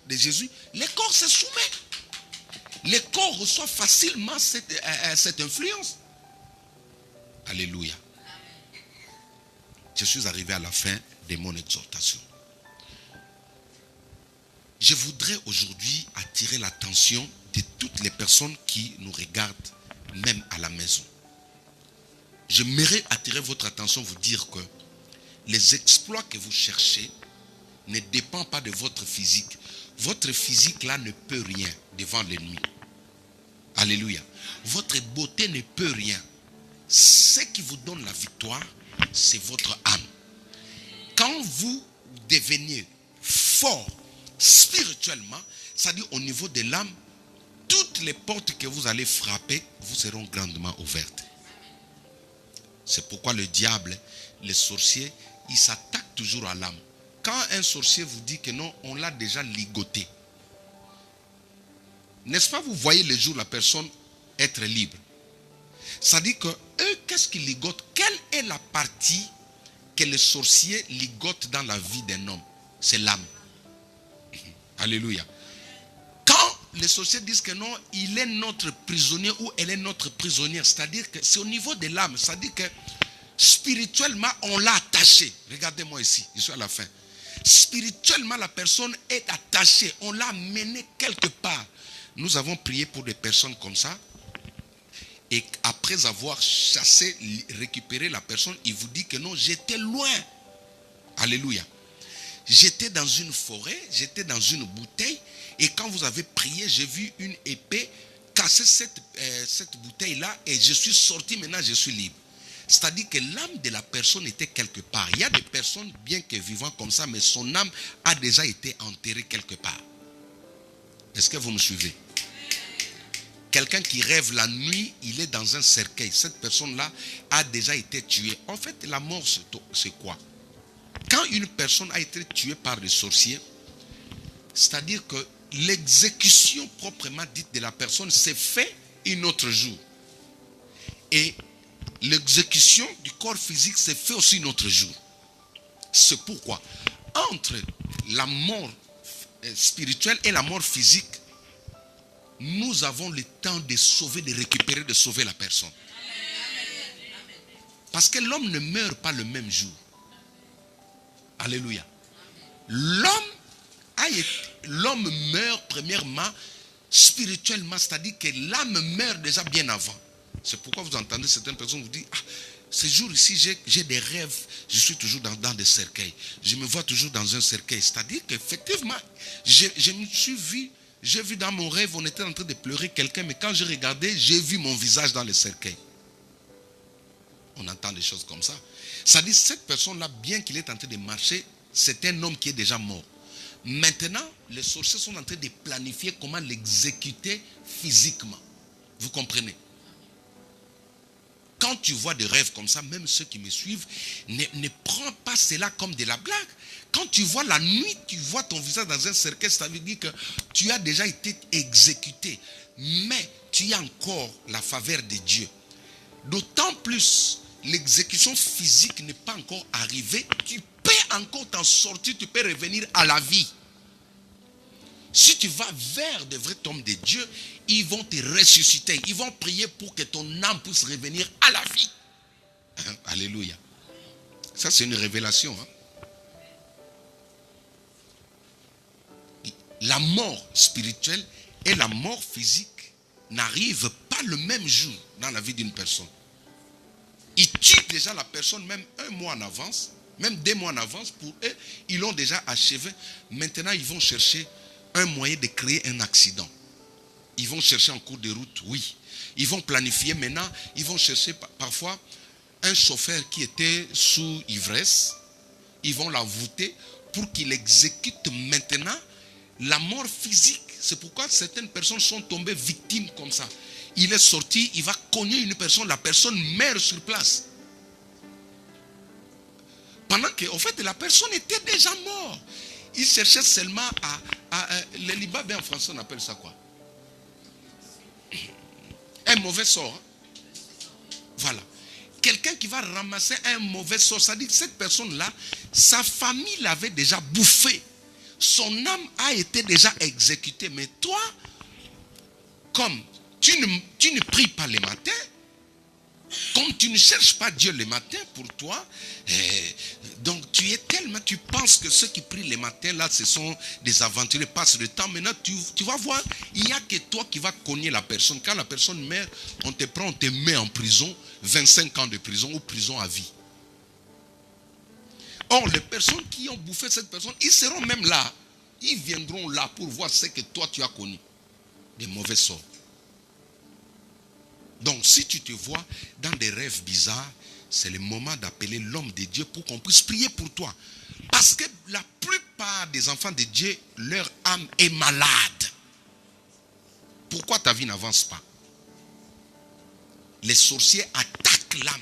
B: de Jésus, le corps se soumet. Le corps reçoit facilement cette influence. Alléluia. Je suis arrivé à la fin de mon exhortation. Je voudrais aujourd'hui attirer l'attention de toutes les personnes qui nous regardent, même à la maison. J'aimerais attirer votre attention, vous dire que les exploits que vous cherchez ne dépendent pas de votre physique. Votre physique là ne peut rien devant l'ennemi. Alléluia. Votre beauté ne peut rien. Ce qui vous donne la victoire, c'est votre âme. Quand vous devenez fort spirituellement, c'est-à-dire au niveau de l'âme, toutes les portes que vous allez frapper vous seront grandement ouvertes. C'est pourquoi le diable, les sorciers, ils s'attaquent toujours à l'âme. Quand un sorcier vous dit que non, on l'a déjà ligoté. N'est-ce pas, vous voyez le jour la personne être libre. C'est-à-dire que eux, qu'est-ce qu'ils ligotent? Quelle est la partie que les sorciers ligotent dans la vie d'un homme? C'est l'âme. Alléluia. Quand les sorciers disent que non, il est notre prisonnier ou elle est notre prisonnière, c'est-à-dire que c'est au niveau de l'âme, c'est-à-dire que spirituellement, on l'a attaché. Regardez-moi ici, je suis à la fin. Spirituellement, la personne est attachée, on l'a menée quelque part. Nous avons prié pour des personnes comme ça. Et après avoir chassé, récupéré la personne, il vous dit que non, j'étais loin. Alléluia. J'étais dans une forêt, j'étais dans une bouteille. Et quand vous avez prié, j'ai vu une épée casser cette bouteille-là. Et je suis sorti, maintenant je suis libre. C'est-à-dire que l'âme de la personne était quelque part. Il y a des personnes, bien que vivant comme ça, mais son âme a déjà été enterrée quelque part. Est-ce que vous me suivez? Quelqu'un qui rêve la nuit, il est dans un cercueil. Cette personne-là a déjà été tuée. En fait, la mort, c'est quoi? Quand une personne a été tuée par des sorciers, c'est-à-dire que l'exécution proprement dite de la personne s'est faite un autre jour. Et l'exécution du corps physique s'est faite aussi un autre jour. C'est pourquoi, entre la mort spirituelle et la mort physique, nous avons le temps de sauver, de récupérer, de sauver la personne. Parce que l'homme ne meurt pas le même jour. Alléluia. L'homme meurt premièrement spirituellement, c'est-à-dire que l'âme meurt déjà bien avant. C'est pourquoi vous entendez certaines personnes vous dire, ah, ce jour ici j'ai des rêves, je suis toujours dans des cercueils. Je me vois toujours dans un cercueil. C'est-à-dire qu'effectivement, je me suis vu. J'ai vu dans mon rêve, on était en train de pleurer quelqu'un, mais quand je regardais, j'ai vu mon visage dans le cercueil. On entend des choses comme ça. C'est-à-dire, cette personne-là, bien qu'il est en train de marcher, c'est un homme qui est déjà mort. Maintenant, les sorciers sont en train de planifier comment l'exécuter physiquement. Vous comprenez? Quand tu vois des rêves comme ça, même ceux qui me suivent, ne prends pas cela comme de la blague. Quand tu vois la nuit, tu vois ton visage dans un cercueil, ça veut dire que tu as déjà été exécuté. Mais tu as encore la faveur de Dieu. D'autant plus, l'exécution physique n'est pas encore arrivée. Tu peux encore t'en sortir, tu peux revenir à la vie. Si tu vas vers de vrais hommes de Dieu, ils vont te ressusciter. Ils vont prier pour que ton âme puisse revenir à la vie. Alléluia. Ça, c'est une révélation. La mort spirituelle et la mort physique n'arrivent pas le même jour dans la vie d'une personne. Ils tuent déjà la personne même 1 mois en avance, même 2 mois en avance. Pour eux, ils l'ont déjà achevé. Maintenant, ils vont chercher un moyen de créer un accident. Ils vont chercher en cours de route, oui. Ils vont planifier maintenant, ils vont chercher parfois un chauffeur qui était sous ivresse. Ils vont l'envoûter pour qu'il exécute maintenant la mort physique. C'est pourquoi certaines personnes sont tombées victimes comme ça. Il est sorti, il va cogner une personne, la personne meurt sur place. Pendant que, en fait, la personne était déjà morte. Il cherchait seulement le Liban, en français, on appelle ça quoi? Un mauvais sort. Voilà. Quelqu'un qui va ramasser un mauvais sort, ça dit que cette personne-là, sa famille l'avait déjà bouffé. Son âme a été déjà exécutée. Mais toi, comme tu ne pries pas le matin, comme tu ne cherches pas Dieu le matin pour toi, donc tu penses que ceux qui prient le matin là, ce sont des aventuriers, passent le temps. Maintenant, tu vas voir, il n'y a que toi qui vas cogner la personne. Quand la personne meurt, on te prend, on te met en prison, 25 ans de prison ou prison à vie. Or, les personnes qui ont bouffé cette personne, ils seront même là. Ils viendront là pour voir ce que toi tu as connu. Des mauvais sorts. Donc, si tu te vois dans des rêves bizarres, c'est le moment d'appeler l'homme de Dieu pour qu'on puisse prier pour toi. Parce que la plupart des enfants de Dieu, leur âme est malade. Pourquoi ta vie n'avance pas? Les sorciers attaquent l'âme.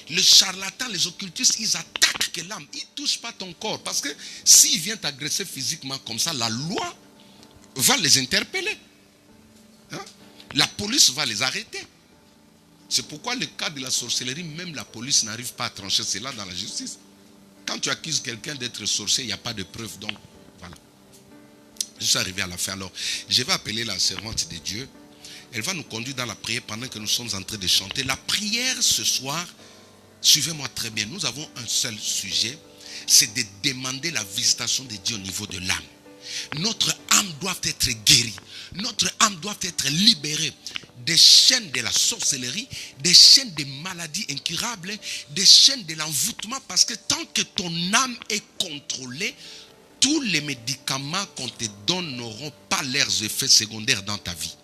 B: Les charlatans, les occultistes, ils attaquent l'âme. Ils ne touchent pas ton corps. Parce que s'ils viennent t'agresser physiquement comme ça, la loi va les interpeller. La police va les arrêter. C'est pourquoi le cas de la sorcellerie, même la police n'arrive pas à trancher cela dans la justice. Quand tu accuses quelqu'un d'être sorcier, il n'y a pas de preuve. Donc, voilà. Je suis arrivé à la fin. Alors, je vais appeler la servante de Dieu. Elle va nous conduire dans la prière pendant que nous sommes en train de chanter. La prière ce soir, suivez-moi très bien. Nous avons un seul sujet. C'est de demander la visitation de Dieu au niveau de l'âme. Notre âme doit être guérie. Notre âme doit être libérée des chaînes de la sorcellerie, des chaînes de maladies incurables, des chaînes de l'envoûtement. Parce que tant que ton âme est contrôlée, tous les médicaments qu'on te donne n'auront pas leurs effets secondaires dans ta vie.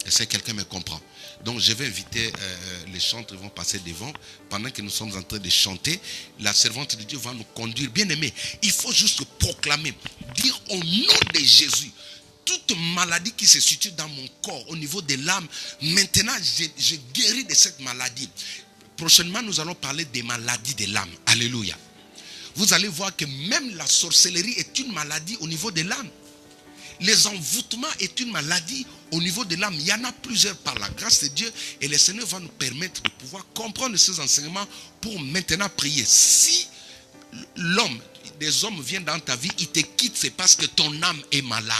B: Est-ce que quelqu'un me comprend? Donc je vais inviter les chanteurs, ils vont passer devant. Pendant que nous sommes en train de chanter, la servante de Dieu va nous conduire. Bien aimé, il faut juste proclamer, dire au nom de Jésus, toute maladie qui se situe dans mon corps, au niveau de l'âme, maintenant je guéris de cette maladie. Prochainement, nous allons parler des maladies de l'âme. Alléluia. Vous allez voir que même la sorcellerie est une maladie au niveau de l'âme. Les envoûtements est une maladie au niveau de l'âme. Il y en a plusieurs par la grâce de Dieu. Et le Seigneur va nous permettre de pouvoir comprendre ces enseignements pour maintenant prier. Si l'homme, des hommes viennent dans ta vie, ils te quittent, c'est parce que ton âme est malade.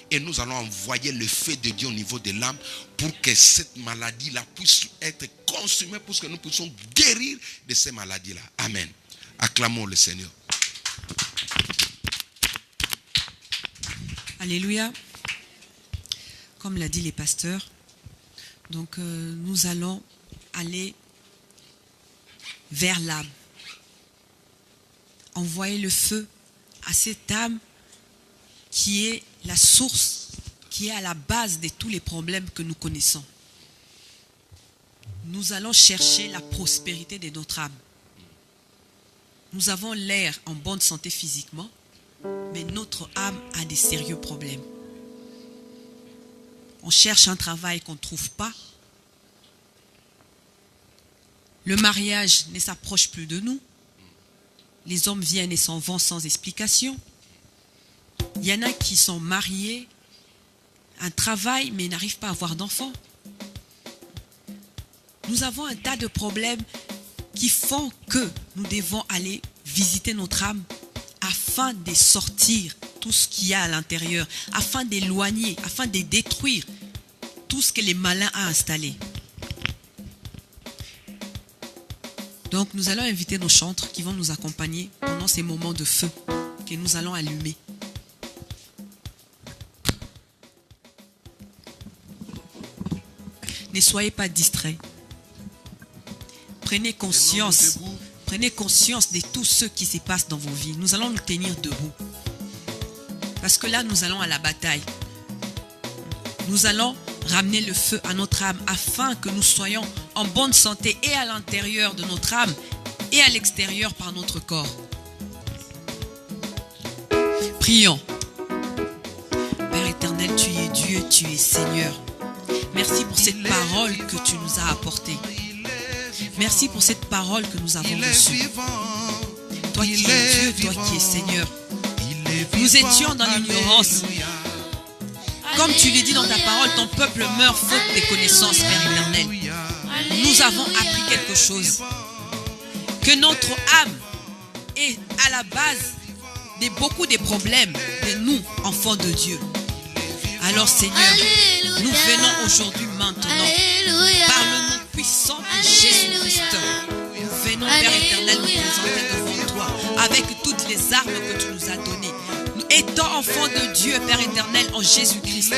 B: Et nous allons envoyer le feu de Dieu au niveau de l'âme pour que cette maladie-là puisse être consumée, pour que nous puissions guérir de ces maladies-là. Amen. Acclamons le Seigneur.
A: Alléluia. Comme l'a dit les pasteurs, donc nous allons aller vers l'âme. Envoyer le feu à cette âme qui est la source, qui est à la base de tous les problèmes que nous connaissons. Nous allons chercher la prospérité de notre âme. nous avons l'air en bonne santé physiquement, mais notre âme a des sérieux problèmes. On cherche un travail qu'on ne trouve pas. Le mariage ne s'approche plus de nous. Les hommes viennent et s'en vont sans explication. Il y en a qui sont mariés, un travail, mais n'arrivent pas à avoir d'enfants. Nous avons un tas de problèmes qui font que nous devons aller visiter notre âme afin de sortir tout ce qu'il y a à l'intérieur, afin d'éloigner, afin de détruire tout ce que les malins ont installé. Donc nous allons inviter nos chantres qui vont nous accompagner pendant ces moments de feu que nous allons allumer. Ne soyez pas distraits. Prenez conscience de tout ce qui se passe dans vos vies. Nous allons nous tenir debout. Parce que là, nous allons à la bataille. Nous allons ramener le feu à notre âme afin que nous soyons en bonne santé et à l'intérieur de notre âme et à l'extérieur par notre corps. Prions. Père éternel, tu es Dieu, tu es Seigneur. Merci pour cette parole que tu nous as apportée. Merci pour cette parole que nous avons reçue. Toi qui es Dieu, toi qui es Seigneur. Nous étions dans l'ignorance. Comme tu l'as dit dans ta parole, ton peuple meurt faute de connaissances, Père éternel. Nous avons appris quelque chose. Que notre âme est à la base de beaucoup de problèmes de nous, enfants de Dieu. Alors Seigneur, nous venons aujourd'hui maintenant, par le nom puissant de Jésus-Christ, nous venons, Père éternel, nous présenter devant toi, avec toutes les armes que tu nous as données. Étant enfants de Dieu, Père éternel, en Jésus-Christ,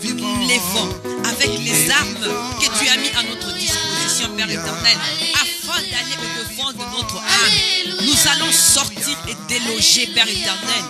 A: nous nous levons avec les armes que tu as mis à notre disposition, Père éternel, afin d'aller au-devant de notre âme. Nous allons sortir et déloger, Père éternel,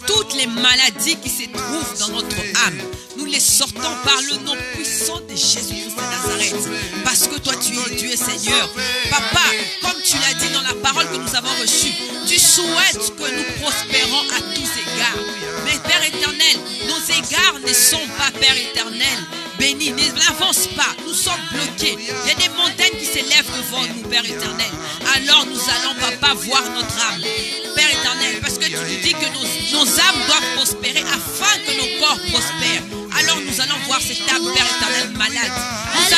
A: toutes les maladies qui se trouvent dans notre âme. Nous les sortons par le nom puissant de Jésus-Christ de Nazareth. Parce que toi, tu es Dieu, Seigneur. Papa, comme tu l'as dit dans la parole que nous avons reçue, tu souhaites que nous prospérons à tous égards. Mais Père éternel, nos égards ne sont pas, Père éternel, bénis, n'avance pas, nous sommes bloqués. Il y a des montagnes qui s'élèvent devant nous, Père éternel. Alors nous allons, Papa, voir notre âme, Père éternel, parce que tu nous dis que nos âmes doivent prospérer afin que nos corps prospèrent. Alors nous allons voir cette âme, Père éternel, malade. Nous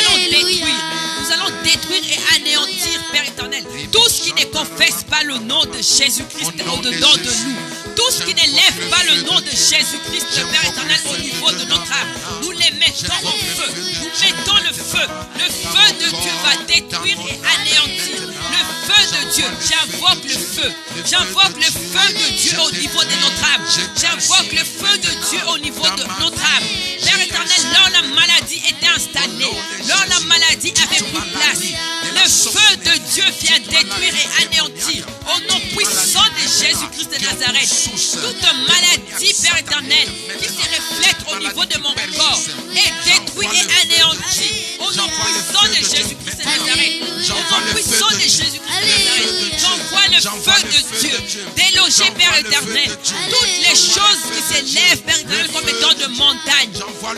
A: allons détruire et anéantir, Père éternel, tout ce qui ne confesse pas le nom de Jésus-Christ au-dedans de nous. Tout ce qui n'élève pas le nom de Jésus-Christ, Père éternel, au niveau de notre âme, nous les mettons en feu. Nous mettons le feu. Le feu de Dieu va détruire et anéantir. Le feu de Dieu, j'invoque le feu. J'invoque le feu de Dieu au niveau de notre âme. J'invoque le feu de Dieu au niveau de notre âme. Père éternel, lors la maladie était installée, lors la maladie avait pris place, le feu de Dieu vient détruire et anéantir au nom puissant de Jésus-Christ de Nazareth. Toute maladie, Père éternel, qui se reflète au niveau de mon corps est détruite et anéantie au nom puissant de Jésus-Christ de Nazareth. Au nom puissant de Jésus-Christ de Nazareth, j'envoie le feu de Dieu déloger, Père éternel, toutes les choses qui s'élèvent, Père éternel, comme étant de montagne,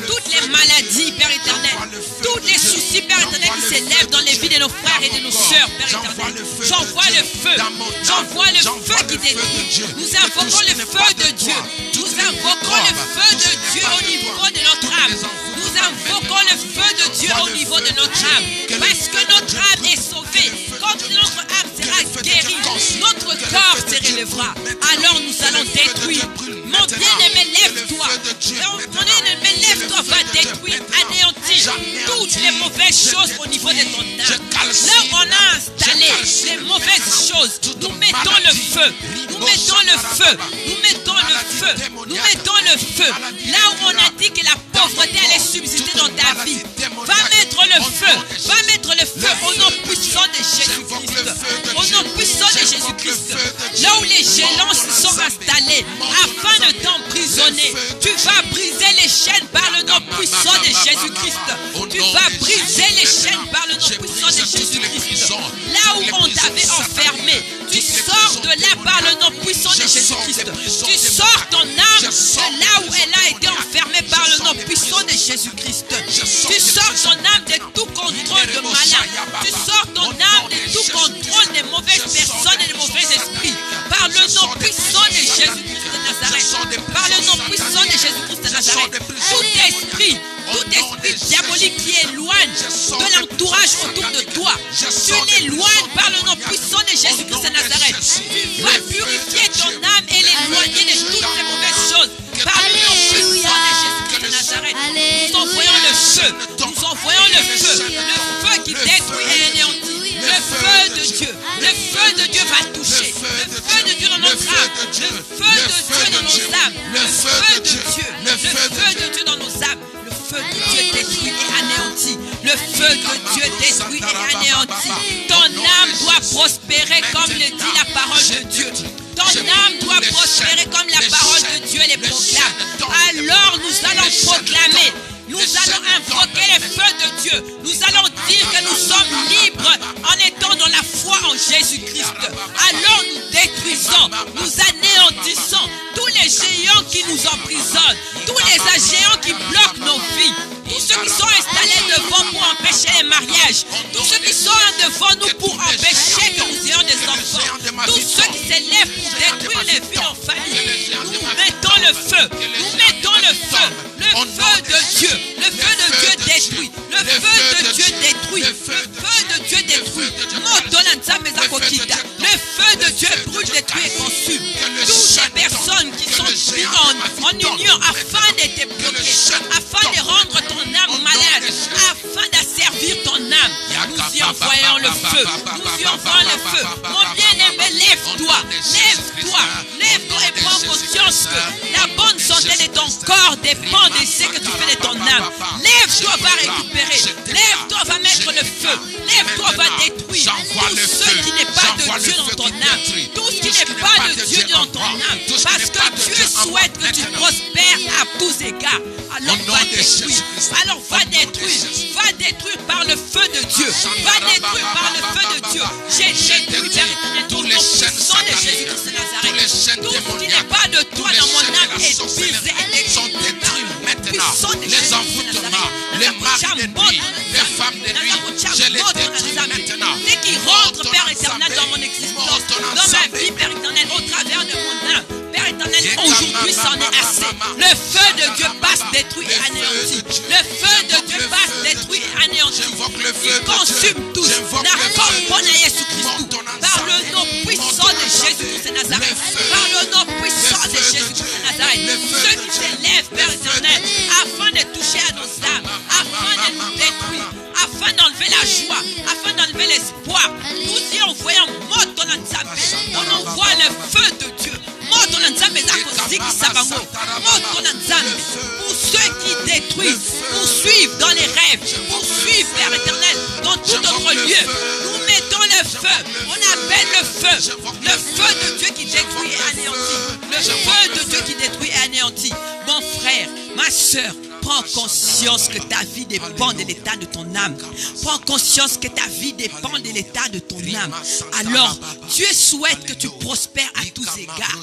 A: toutes les maladies, Père éternel, tous les soucis, Père éternel, qui s'élèvent dans les vies de nos frères et de nos sœurs, Père éternel. J'envoie le feu. J'envoie le feu qui détruit. Nous invoquons le feu de Dieu. Nous invoquons le feu de Dieu au niveau de notre âme. Nous invoquons le feu de Dieu au niveau de notre âme. Parce que notre âme est sauvée. Quand notre âme sera guérie, notre corps se relèvera. Alors nous allons détruire. Mon bien-aimé, lève-toi. Mon bien-aimé, lève-toi, va détruire, anéantir toutes les mauvaises choses au niveau de ton âme. Là où on a installé les mauvaises choses, nous mettons le feu. Nous mettons le feu. Nous mettons le feu. Nous mettons le feu. Là où on a dit que la pauvreté allait subsister dans ta vie, va mettre le feu. Va mettre le feu au nom puissant de Jésus-Christ. Au nom puissant de Jésus-Christ. Là où les gélances sont installées afin de t'emprisonner, tu vas briser les chaînes par le nom puissant de Jésus-Christ. Tu vas briser les chaînes par le nom puissant de Jésus-Christ. Là où on t'avait enfermé, tu sors sors de là par le nom puissant de Jésus-Christ. Tu sors ton âme de là où elle a été enfermée par le nom puissant de Jésus-Christ. Tu sors ton âme de tout contrôle de malin. Tu sors ton âme de tout contrôle des mauvaises personnes et des mauvais esprits. Par le nom puissant de Jésus-Christ de Nazareth. Par le nom puissant de Jésus-Christ de Nazareth. Tout esprit diabolique qui éloigne de l'entourage autour de toi, tu l'éloignes par le nom puissant de Jésus-Christ de Nazareth. Tu vas purifier ton âme et l'éloigner de toutes les mauvaises choses. Par le nom puissant de Jésus-Christ de Nazareth. Nous envoyons le feu. Nous envoyons le feu. Le feu qui détruit et anéantit. Le feu de Dieu. Le feu de Dieu va toucher. Le feu de Dieu dans notre âme. Le feu de Dieu dans nos âmes. Le feu de Dieu. Le feu de Dieu dans nos âmes. Le feu de Dieu détruit et anéantit. Le feu de Dieu détruit et anéantit. Ton âme doit prospérer comme le dit la parole de Dieu. Ton âme doit prospérer comme la parole de Dieu les proclame. Alors nous allons proclamer. Nous allons invoquer le feu de Dieu. Nous allons dire que nous sommes libres en étant dans la foi en Jésus-Christ. Alors nous détruisons, nous anéantissons tous les géants qui nous emprisonnent, tous les géants qui bloquent nos vies, tous ceux qui sont installés devant pour empêcher les mariages, tous ceux qui sont devant nous pour empêcher que nous ayons des enfants, tous ceux qui s'élèvent pour détruire les vies en famille. Nous mettons le feu, nous mettons le feu. Le feu de Dieu, le feu de Dieu détruit, le feu de Dieu détruit, le feu de Dieu détruit. Le feu de Dieu brûle, détruit et consume toutes les personnes qui sont en union afin de te bloquer, afin de rendre ton âme malade, afin d'asservir ton âme. Nous y envoyons le feu, nous y envoyons le feu. Mon bien-aimé, lève-toi, lève-toi, lève-toi et prends conscience que la bonne santé de ton corps dépend de ce que tu fais de ton âme. Lève-toi, va récupérer. Lève-toi, va mettre le feu. Lève-toi, va détruire tout ce qui n'est pas de Dieu dans ton âme. Tout ce qui n'est pas de Dieu dans ton âme. Parce que Dieu souhaite que tu prospères à tous égards. Alors va détruire. Alors va détruire. Va détruire par le feu de Dieu. Va détruire par le feu de Dieu. J'ai détruit, Père éternel, tout le nom puissant de Jésus-Christ de Nazareth. Tout ce qui n'est pas de toi dans mon âme est brisé et
B: sont détruits maintenant. Les envoûtements, les maris de nuit, les femmes de nuit, je les détruis maintenant.
A: Ce qui rentre, Père éternel, dans mon existence, dans ma vie, Père éternel, au travers de mon âme. Père éternel, aujourd'hui, c'en est assez. Le feu de Dieu passe, détruit et anéantit. Le feu de Dieu passe, détruit et anéantit. Il consume tous. Par le nom puissant de Jésus-Christ de Nazareth. Par le nom puissant de Jésus-Christ de Nazareth. Ceux qui s'élèvent, Père éternel, afin de toucher à nos âmes, afin de nous détruire, afin d'enlever la joie, afin d'enlever l'espoir. Nous y envoyons Moto Nzambe. On envoie le feu de Dieu. Moto Nzambe Zakoziki Sabango. Moto Nzambe. Pour ceux qui détruisent, pour suivre dans les rêves, pour suivre, Père éternel, dans tout autre lieu. Nous mettons le feu. On appelle le feu. Le feu de Dieu qui détruit et anéantit. Le feu de Dieu qui détruit et anéantit. Mon frère, ma soeur, prends conscience que ta vie dépend de l'état de ton âme. Prends conscience que ta vie dépend de l'état de ton âme. Alors, Dieu souhaite que tu prospères à tous égards.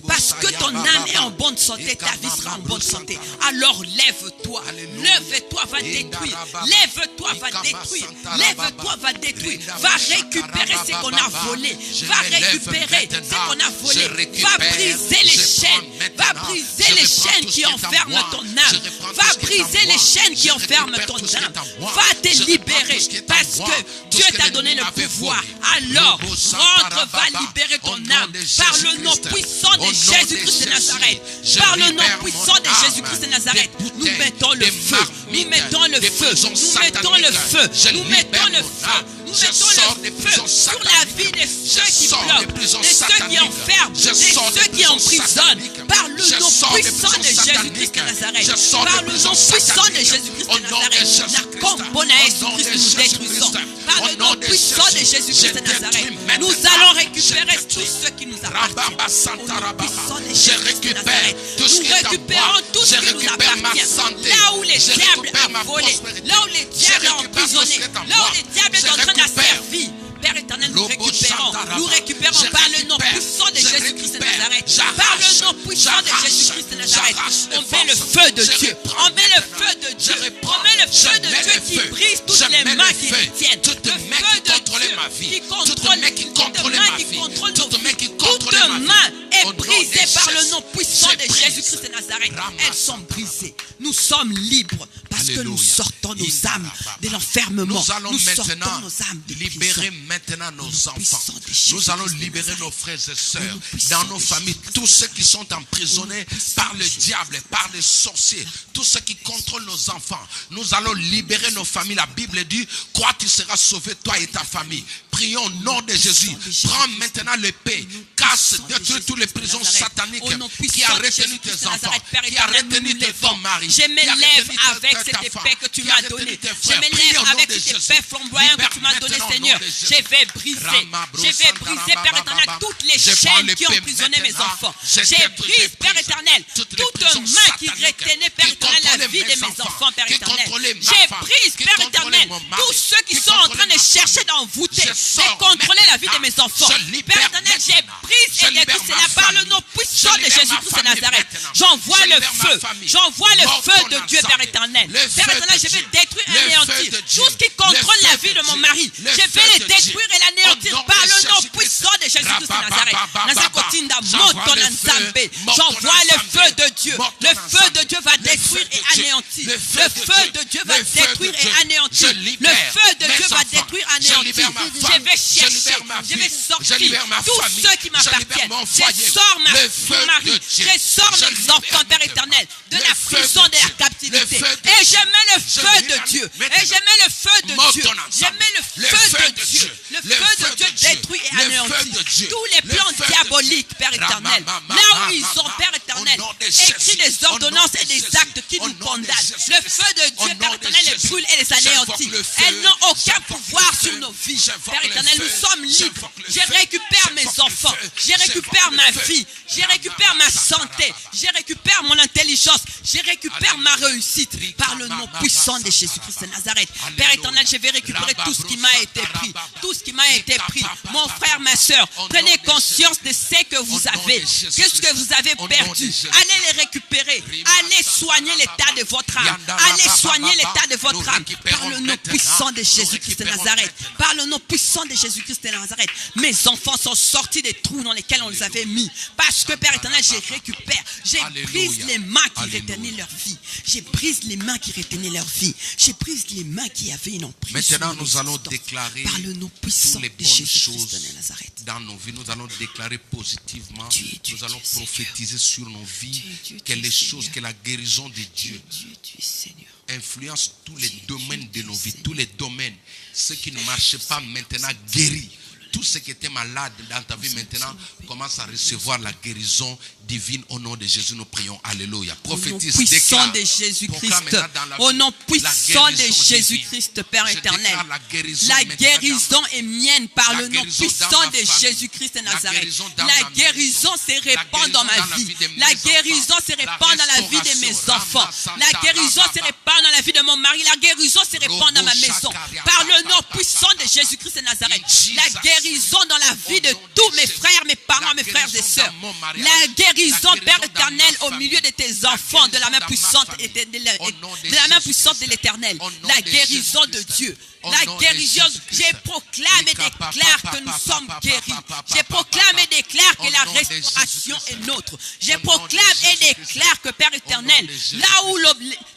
A: Parce que ton âme est en bonne santé, ta vie sera en bonne santé. Alors, lève-toi. Lève-toi, va détruire. Lève-toi, va détruire. Lève-toi, va détruire. Va récupérer ce qu'on a volé. Va récupérer ce qu'on a volé. Va briser les chaînes. Va briser les chaînes qui enferment ton âme. Va briser les chaînes qui enferment ton âme. Va te libérer parce que Dieu t'a donné le pouvoir. Alors, rentre, va libérer ton âme par le nom puissant de Jésus-Christ de Nazareth. Par le nom puissant de Jésus-Christ de Nazareth. Nous mettons le feu. Nous mettons le feu. Nous mettons le feu. Nous mettons le feu. Nous mettons le feu sur la vie de ceux qui bloquent, de ceux qui enferment, de ceux qui emprisonnent. Par le nom puissant de Jésus-Christ de Nazareth. Par le nom puissant de Jésus-Christ de Nazareth. Nous détruisons. Par le nom puissant de Jésus-Christ de Nazareth. Nous allons récupérer tout ce qui nous appartient.
B: Je récupère tout ce qui est à moi.
A: Tout ce qui nous appartient. Là où les diables ont volé, là où les diables ont emprisonné, là où les diables sont en train d'asservir. Père éternel, nous récupérons par le nom puissant de
B: je
A: Jésus-Christ de
B: récupère,
A: Nazareth.
B: j'arrache,
A: Par le nom puissant de
B: j'arrache,
A: Jésus-Christ de Nazareth.
B: j'arrache les
A: On met le
B: forces,
A: feu de
B: je
A: Dieu.
B: reprends
A: On met le
B: maintenant,
A: feu de Dieu.
B: je reprends,
A: On met le
B: je
A: feu de
B: mets
A: Dieu
B: le
A: qui
B: feu,
A: brise toutes
B: je
A: les
B: mets
A: mains
B: le
A: qui
B: feu,
A: retiennent.
B: toutes
A: Le
B: mains
A: feu
B: qui
A: de
B: contrôlaient
A: Dieu
B: ma vie,
A: qui
B: toutes
A: contrôle,
B: mains qui
A: toute
B: contrôlaient
A: main
B: ma
A: qui
B: vie,
A: contrôle
B: toutes
A: nos
B: mains
A: vies.
B: qui
A: Toute
B: contrôlaient ma vie.
A: main est
B: Au nom
A: brisée
B: de
A: par le
B: Jésus,
A: nom puissant
B: je
A: de
B: brise.
A: Jésus-Christ de Nazareth. Elles sont brisées. Nous sommes libres parce que nous
B: Alléluia.
A: sortons nos âmes de l'enfermement.
B: Nous allons
A: Nous sortons
B: maintenant
A: nos âmes de
B: libérer
A: prison.
B: maintenant nos enfants.
A: puissant de Jésus
B: Nous allons
A: Christ de
B: libérer
A: Nazareth.
B: nos frères et
A: Au
B: sœurs
A: nom puissant
B: dans nos
A: de
B: familles,
A: Jésus
B: tous ceux qui sont emprisonnés
A: puissant
B: par
A: de
B: le
A: Jésus
B: diable, par les sorciers, tous ceux qui contrôlent nos enfants. Nous allons libérer nos familles. La Bible dit, crois tu seras sauvé, toi et ta famille. Prions au nom de Jésus. Prends maintenant l'épée, casse, détruis toutes les prisons sataniques qui a retenu tes enfants, qui a retenu ton mari.
A: Je m'élève avec cette épée que tu m'as donnée. Je m'élève avec cette épée flamboyante que tu m'as donnée, Seigneur. Je vais briser, Père éternel, toutes les chaînes qui ont emprisonné mes enfants. Je brise, Père éternel, toute main qui retenait, Père éternel, la vie de mes enfants, Père éternel. Je brise, Père éternel, tous ceux qui sont en train de chercher d'envoûter, de contrôler la vie de mes enfants. Père éternel, je brise et détruis cela par le nom puissant de Jésus-Christ de Nazareth. J'envoie le feu, j'envoie le feu de Dieu, Père éternel. Père éternel, je vais détruire et anéantir tout ce qui contrôle la vie de mon mari. Je vais les détruire et l'anéantir par le nom puissant de Jésus-Christ de Nazareth. J'envoie le feu de Dieu. Le feu de Dieu va détruire et anéantir. Le feu de Dieu va détruire et anéantir. Le feu de Dieu va détruire et anéantir. Je vais chercher, je vais sortir tous ceux qui m'appartiennent. Je sors mon mari, je sors mes enfants, Père éternel, de la prison de la captivité. Et je mets le feu de Dieu. Et je mets le feu de Dieu. Je mets le feu de Dieu. Le feu de Dieu détruit et anéantit tous les plans diaboliques, Père éternel. Là où ils sont, Père éternel, écrit des ordonnances et des actes qui nous condamnent. Le feu de Dieu, Père éternel, les brûle et les anéantit. Elles n'ont aucun pouvoir sur nos vies. Père éternel, nous sommes libres. Je récupère mes enfants. Je récupère ma vie. Je récupère ma santé. Je récupère mon intelligence. Je récupère ma réussite par le nom puissant de Jésus-Christ de Nazareth. Père éternel, je vais récupérer tout ce qui m'a été pris. Tout ce qui m'a été pris. Mon frère, ma soeur, prenez conscience de ce que vous avez. Qu'est-ce que vous avez perdu? Allez les récupérer. Allez soigner l'état de votre âme. Allez soigner l'état de votre âme. Par le nom puissant de Jésus-Christ de Nazareth. Par le nom puissant de Jésus-Christ de Nazareth. Mes enfants sont sortis des trous dans lesquels on les avait mis. Parce que, Père éternel, je récupère. Je brise les mains qui retenaient leur vie. Je brise les mains qui retenaient leur vie. Je brise les mains qui avaient une emprise.
B: Maintenant, nous allons déclarer
A: par le nom puissant
B: les
A: de
B: bonnes
A: Jésus-Christ de
B: choses
A: Nazareth.
B: dans nos vies. Nous allons déclarer positivement.
A: Dieu,
B: Nous allons
A: Dieu,
B: prophétiser sur nos vies
A: Dieu,
B: que les
A: Seigneur.
B: choses, que la guérison de Dieu
A: Dieu, Seigneur.
B: influence tous les domaines de nos vies. Tous les domaines. Ceux qui ne marchaient pas maintenant guéris. Tout ce qui était malade dans ta vie maintenant commence à recevoir la guérison divine au nom de Jésus. Nous prions. Alléluia. Prophétise,
A: Au nom puissant
B: déclare.
A: de Jésus-Christ.
B: Proclame maintenant dans la
A: Au
B: vie
A: nom
B: la
A: puissant de
B: guérison
A: Jésus-Christ, Père
B: Je
A: éternel.
B: déclare la guérison
A: La
B: maintenant
A: guérison est mienne par
B: La
A: le nom
B: guérison dans
A: puissant
B: ma
A: de
B: famille.
A: Jésus-Christ de
B: La
A: Nazareth.
B: guérison dans
A: La
B: ma
A: guérison
B: maison.
A: se
B: La
A: répand dans ma
B: guérison dans la
A: vie.
B: vie de mes
A: La
B: enfants.
A: guérison se
B: La
A: répand dans la vie de mes
B: restauration.
A: enfants.
B: Rama
A: La
B: Santa
A: guérison se
B: Rababa.
A: répand dans la vie de mon mari. La guérison se répand dans ma
B: Robo
A: maison.
B: Shakaria
A: Par le nom
B: Papa.
A: puissant de Jésus-Christ de Nazareth.
B: In Jesus.
A: La guérison dans la vie de
B: Au nom de
A: tous mes
B: Jésus.
A: frères, mes parents,
B: La
A: mes frères et
B: guérison
A: sœurs.
B: dans mon mariage.
A: La guérison,
B: La
A: Père
B: guérison dans
A: éternel,
B: ma
A: au
B: famille.
A: milieu de tes
B: La
A: enfants, de la
B: guérison
A: main
B: dans ma
A: puissante
B: famille.
A: et
B: Au nom de
A: de la main
B: Jésus
A: puissante de
B: Christ.
A: l'éternel.
B: Au nom
A: La
B: de
A: guérison
B: Jésus
A: de
B: Christ.
A: Dieu.
B: Au
A: La
B: nom de
A: guérison,
B: Jésus Christ.
A: je proclame et déclare que nous sommes guéris. Je proclame et déclare que la restauration est nôtre. Je proclame et déclare que, Père éternel, là où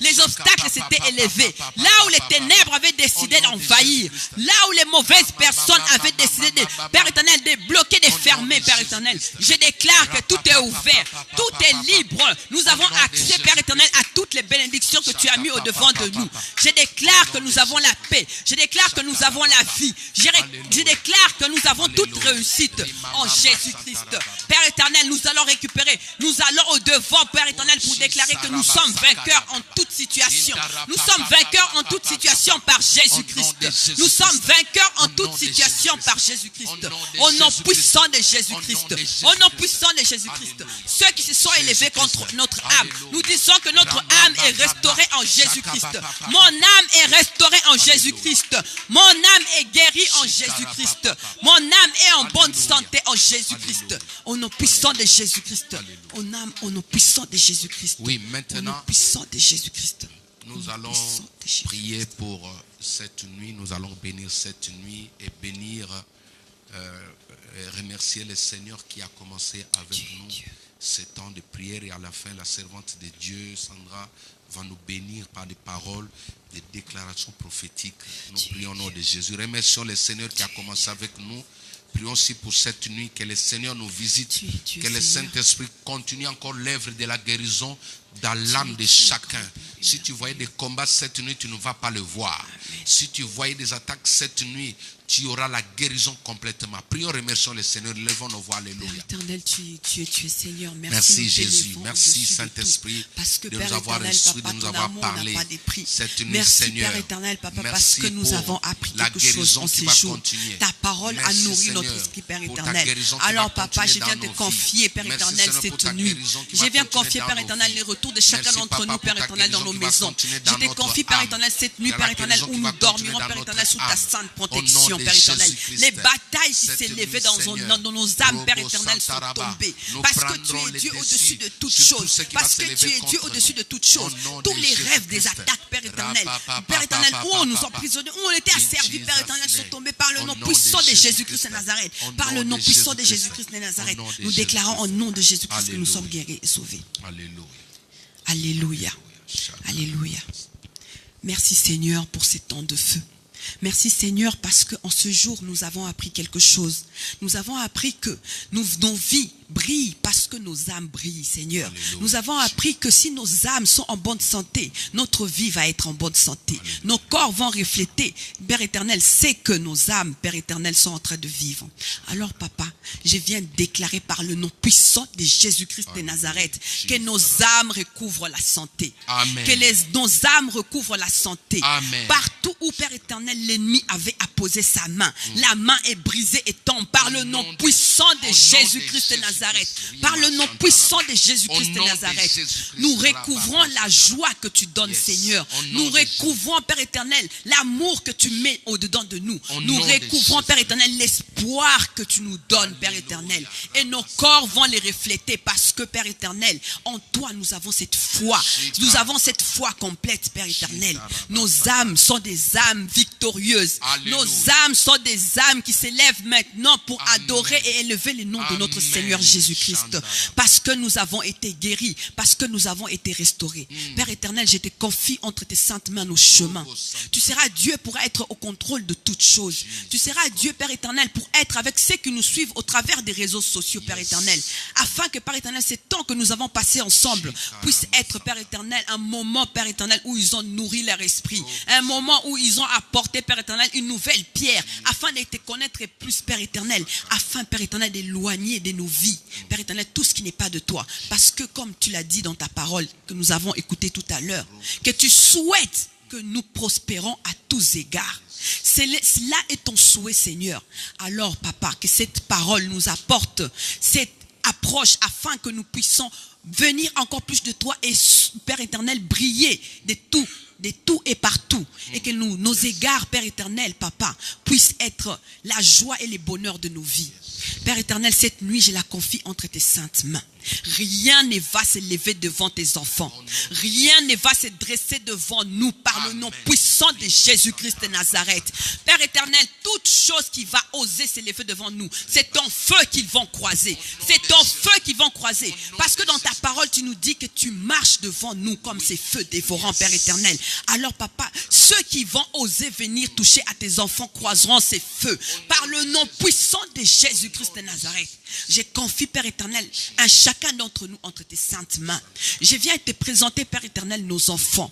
A: les obstacles s'étaient élevés, là où les ténèbres avaient décidé d'envahir, là où les mauvaises personnes avaient décidé de, Père éternel, de bloquer, de fermer, Père éternel, je déclare que tout est ouvert, tout est libre. Nous avons accès, Père éternel, à toutes les bénédictions que tu as mis au devant de nous. Je déclare que nous avons la paix. Je déclare que nous avons la vie. Je déclare que nous avons toute réussite en Jésus-Christ. Père éternel, nous allons récupérer. Nous allons au devant, Père éternel, pour déclarer que nous sommes vainqueurs en toute situation. Nous sommes vainqueurs en toute situation par Jésus-Christ. Nous sommes vainqueurs en toute situation par Jésus-Christ. Au nom puissant de Jésus-Christ. Au nom puissant de Jésus-Christ. Ceux qui se sont élevés contre notre âme, nous disons que notre âme est restaurée en Jésus-Christ. Mon âme est restaurée en Jésus-Christ. Mon âme est guérie en Jésus-Christ. Mon âme est en bonne santé en Jésus-Christ. Au nom puissant de Jésus-Christ. Au nom puissant de Jésus-Christ.
B: Oui,
A: Au nom
B: maintenant,
A: puissant de Jésus-Christ.
B: nous allons prier pour cette nuit. Nous allons bénir cette nuit et bénir, remercier le Seigneur qui a commencé avec nous ce temps de prière. Et à la fin, la servante de Dieu, Sandra, va nous bénir par des paroles, des déclarations prophétiques. Nous prions au nom de Jésus. Remercions le Seigneur qui a commencé avec nous. Prions aussi pour cette nuit, que le Seigneur nous visite, que le Saint-Esprit continue encore l'œuvre de la guérison dans l'âme de chacun. Si tu voyais des combats cette nuit, tu ne vas pas le voir. Si tu voyais des attaques cette nuit, tu auras la guérison complètement. Prions, remercions le Seigneur, levons nos voix, alléluia.
A: Éternel, tu es Seigneur.
B: Merci Jésus, merci Saint-Esprit de nous avoir instruits, de nous avoir parlé cette nuit, Seigneur.
A: Père éternel, Papa, parce
B: Merci
A: que nous
B: pour
A: avons appris
B: la
A: quelque chose
B: guérison
A: en
B: qui
A: ces
B: va
A: jours.
B: continuer.
A: Ta parole a
B: Merci,
A: nourri notre
B: Seigneur,
A: esprit, Père
B: pour ta
A: éternel.
B: guérison qui
A: Alors,
B: va
A: Papa, je
B: continuer
A: viens
B: dans
A: te
B: nos
A: confier, Père
B: Merci,
A: éternel,
B: Seigneur, pour
A: cette
B: ta
A: nuit.
B: guérison qui
A: Je
B: va
A: viens
B: continuer
A: confier,
B: dans
A: Père
B: nos
A: éternel,
B: vies.
A: les retours de chacun
B: Merci,
A: d'entre
B: Papa,
A: nous, Père
B: pour ta
A: éternel, dans nos
B: guérison qui va
A: maisons.
B: continuer
A: Je
B: dans
A: te
B: notre
A: confie, Père
B: âme.
A: éternel, cette nuit,
B: La
A: Père éternel,
B: guérison
A: où
B: qui va
A: nous
B: continuer
A: dormirons,
B: dans
A: Père
B: notre
A: éternel, sous ta
B: âme.
A: sainte
B: Au nom
A: protection,
B: de
A: Père éternel.
B: Jésus-Christ.
A: Les batailles qui
B: Cette
A: s'élevaient
B: nuit,
A: dans
B: Seigneur,
A: nos âmes, Père
B: Robo
A: éternel, sont
B: Santaraba,
A: tombées.
B: nous
A: Parce que tu
B: prendrons
A: es
B: les
A: Dieu
B: décis
A: au-dessus de toutes
B: sur tout
A: choses.
B: ce qui va
A: Parce que
B: s'élever
A: tu es Dieu
B: contre
A: au-dessus
B: nous.
A: de toutes choses.
B: Au nom
A: Tous
B: de
A: les rêves des
B: Jésus-Christ.
A: attaques, Père éternel.
B: Rapapa,
A: Père éternel,
B: papa,
A: où on nous
B: papa.
A: emprisonnait, où on était asservis,
B: In
A: Père
B: Jesus'
A: éternel, sont
B: name.
A: tombés par le
B: Au
A: nom
B: nom
A: puissant
B: de
A: de Jésus-Christ
B: Jésus-Christ.
A: de Nazareth.
B: Au
A: Par le
B: nom
A: nom
B: de
A: puissant de
B: Jésus-Christ.
A: Jésus-Christ de Nazareth.
B: Au nom de
A: Nous déclarons au
B: Jésus-Christ.
A: nom de Jésus-Christ que nous
B: Alléluia.
A: sommes guéris et sauvés.
B: Alléluia.
A: Alléluia.
B: Shalom.
A: Alléluia. Merci Seigneur pour ces temps de feu. Merci Seigneur parce qu'en ce jour nous avons appris quelque chose. Nous avons appris que nos vies brillent parce que nos âmes brillent, Seigneur.
B: Alléluia.
A: Nous avons appris que si nos âmes sont en bonne santé, notre vie va être en bonne santé.
B: Alléluia.
A: Nos corps vont refléter. Père éternel, c'est que nos âmes, Père éternel, sont en train de vivre. Alors Papa, je viens déclarer par le nom puissant de Jésus-Christ de
B: Alléluia.
A: Nazareth que
B: Jesus.
A: nos âmes recouvrent la santé.
B: Amen.
A: Que nos âmes recouvrent la santé.
B: Amen.
A: Partout où, Père éternel, l'ennemi avait apposé sa main, la main est brisée et tombe par
B: Au
A: le nom
B: nom de-
A: puissant de
B: au nom de
A: Jésus-Christ de Nazareth.
B: Jésus-Christ.
A: Par le nom puissant de Jésus-Christ
B: Au
A: de
B: nom de
A: Nazareth.
B: Jésus-Christ.
A: Nous recouvrons la joie que tu donnes,
B: Yes.
A: Seigneur.
B: Au nom
A: Nous
B: de
A: recouvrons, Père éternel, l'amour que tu mets au-dedans de nous.
B: Au
A: Nous
B: nom de
A: recouvrons, Père
B: Jésus.
A: éternel, l'espoir que tu nous donnes, Père
B: Alléluia.
A: éternel. Et nos corps vont les refléter parce que, Père éternel, en toi, nous avons cette foi. Nous avons cette foi complète, Père éternel. Nos âmes sont des âmes victorieuses.
B: Alléluia.
A: Nos âmes sont des âmes qui s'élèvent maintenant pour
B: Amen.
A: adorer et élever le nom de notre
B: Amen.
A: Seigneur Jésus-Christ.
B: Shandaba.
A: Parce que nous avons été guéris, parce que nous avons été restaurés. Père éternel, je te confie entre tes saintes mains nos chemins. Tu seras Dieu pour être au contrôle de toutes choses. Tu seras Dieu, Père éternel, pour être avec ceux qui nous suivent au travers des réseaux sociaux, Père éternel. Afin que, Père éternel, ces temps que nous avons passés ensemble puissent être, Père éternel, un moment, Père éternel, où ils ont nourri leur esprit. Un moment où ils ont apporté, Père éternel, une nouvelle pierre. Afin de te connaître plus, Père éternel. Afin, Père éternel, d'éloigner de nos vies, Père éternel, tout ce qui n'est pas de toi. Parce que, comme tu l'as dit dans ta parole, que nous avons écouté tout à l'heure, que tu souhaites que nous prospérons à tous égards. Cela est ton souhait, Seigneur. Alors, Papa, que cette parole nous apporte cette approche afin que nous puissions venir encore plus de toi et, Père éternel, briller de tout et partout. Et que nos égards, Père éternel, Papa, puissent être la joie et le bonheur de nos vies. Père éternel, cette nuit, je la confie entre tes saintes mains. Rien ne va se lever devant tes enfants. Rien ne va se dresser devant nous par le nom puissant de Jésus-Christ de Nazareth. Père éternel, toute chose qui va oser se lever devant nous, c'est ton feu qu'ils vont croiser. C'est ton feu qu'ils vont croiser. Parce que dans ta parole, tu nous dis que tu marches devant nous comme ces feux dévorants, Père éternel. Alors, Papa, ceux qui vont oser venir toucher à tes enfants croiseront ces feux par le nom puissant de Jésus-Christ de Nazareth. Je confie, Père éternel, à chacun d'entre nous entre tes saintes mains. Je viens te présenter, Père éternel, nos enfants.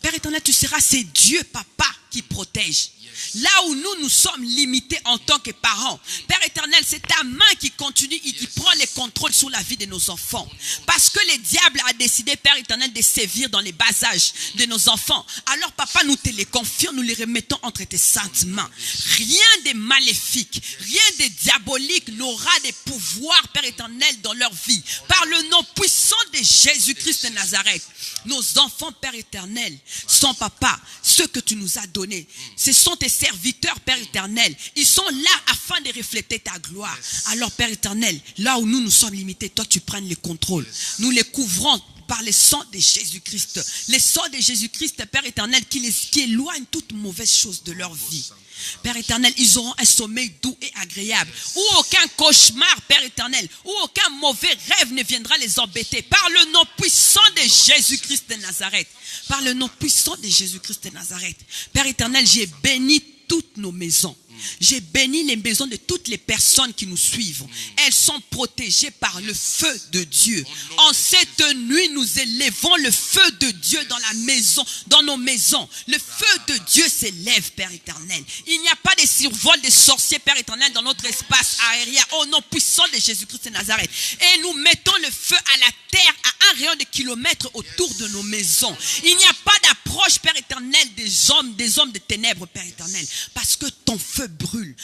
A: Père éternel, tu seras ces dieux, Papa, qui protègent. Là où nous sommes limités en tant que parents, Père éternel, éternel, c'est ta main qui continue et qui prend les contrôles sur la vie de nos enfants. Parce que le diable a décidé, Père éternel, de sévir dans les bas âges de nos enfants. Alors, papa, nous te les confions, nous les remettons entre tes saintes mains. Rien de maléfique, rien de diabolique n'aura de pouvoir, Père éternel, dans leur vie. Par le nom puissant de Jésus-Christ de Nazareth, nos enfants, Père éternel, sont, papa, ceux que tu nous as donnés. Ce sont tes serviteurs, Père éternel. Ils sont là afin de refléter ta gloire. Alors, Père éternel, là où nous sommes limités, toi, tu prennes le contrôle. Nous les couvrons par le sang de Jésus-Christ. Le sang de Jésus-Christ, Père éternel, qui éloigne toute mauvaise chose de leur vie. Père éternel, ils auront un sommeil doux et agréable, où aucun cauchemar, Père éternel, où aucun mauvais rêve ne viendra les embêter. Par le nom puissant de Jésus-Christ de Nazareth. Par le nom puissant de Jésus-Christ de Nazareth. Père éternel, j'ai béni toutes nos maisons. J'ai béni les maisons de toutes les personnes qui nous suivent. Elles sont protégées par le feu de Dieu. En cette nuit, nous élevons le feu de Dieu dans la maison, dans nos maisons. Le feu de Dieu s'élève, Père éternel. Il n'y a pas de survol des sorciers, Père éternel, dans notre espace aérien. Au nom puissant de Jésus-Christ de Nazareth. Et nous mettons le feu à la terre à un rayon de kilomètres autour de nos maisons. Il n'y a pas d'approche, Père éternel, des hommes de ténèbres, Père éternel. Parce que ton feu brûle,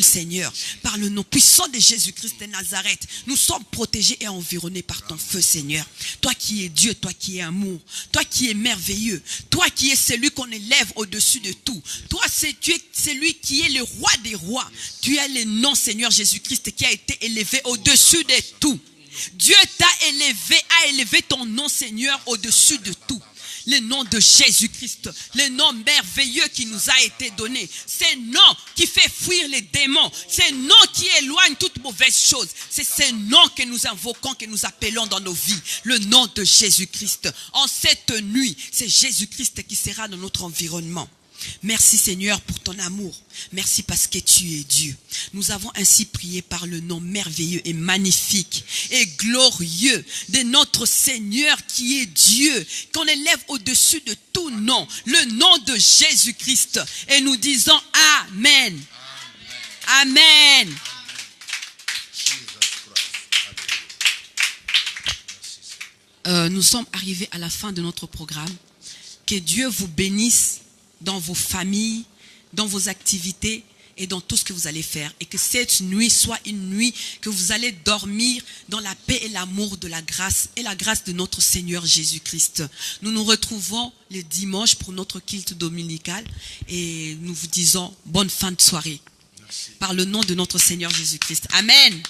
A: Seigneur, par le nom puissant de Jésus-Christ de Nazareth. Nous sommes protégés et environnés par ton feu, Seigneur. Toi qui es Dieu, toi qui es amour, toi qui es merveilleux, toi qui es celui qu'on élève au-dessus de tout. Toi, tu es celui qui est le roi des rois. Tu as le nom, Seigneur Jésus-Christ, qui a été élevé au-dessus de tout. Dieu a élevé ton nom, Seigneur, au-dessus de tout. Le nom de Jésus-Christ, le nom merveilleux qui nous a été donné. C'est le nom qui fait fuir les démons. C'est le nom qui éloigne toute mauvaise chose. C'est ce nom que nous invoquons, que nous appelons dans nos vies. Le nom de Jésus-Christ. En cette nuit, c'est Jésus-Christ qui sera dans notre environnement. Merci Seigneur pour ton amour. Merci parce que tu es Dieu. Nous avons ainsi prié par le nom merveilleux et magnifique et glorieux de notre Seigneur qui est Dieu, qu'on élève au-dessus de tout nom, le nom de Jésus-Christ. Et nous disons Amen. Amen. Nous sommes arrivés à la fin de notre programme. Que Dieu vous bénisse dans vos familles, dans vos activités et dans tout ce que vous allez faire. Et que cette nuit soit une nuit que vous allez dormir dans la paix et l'amour de la grâce et la grâce de notre Seigneur Jésus-Christ. Nous nous retrouvons le dimanche pour notre culte dominical et nous vous disons bonne fin de soirée. Merci. Par le nom de notre Seigneur Jésus-Christ. Amen.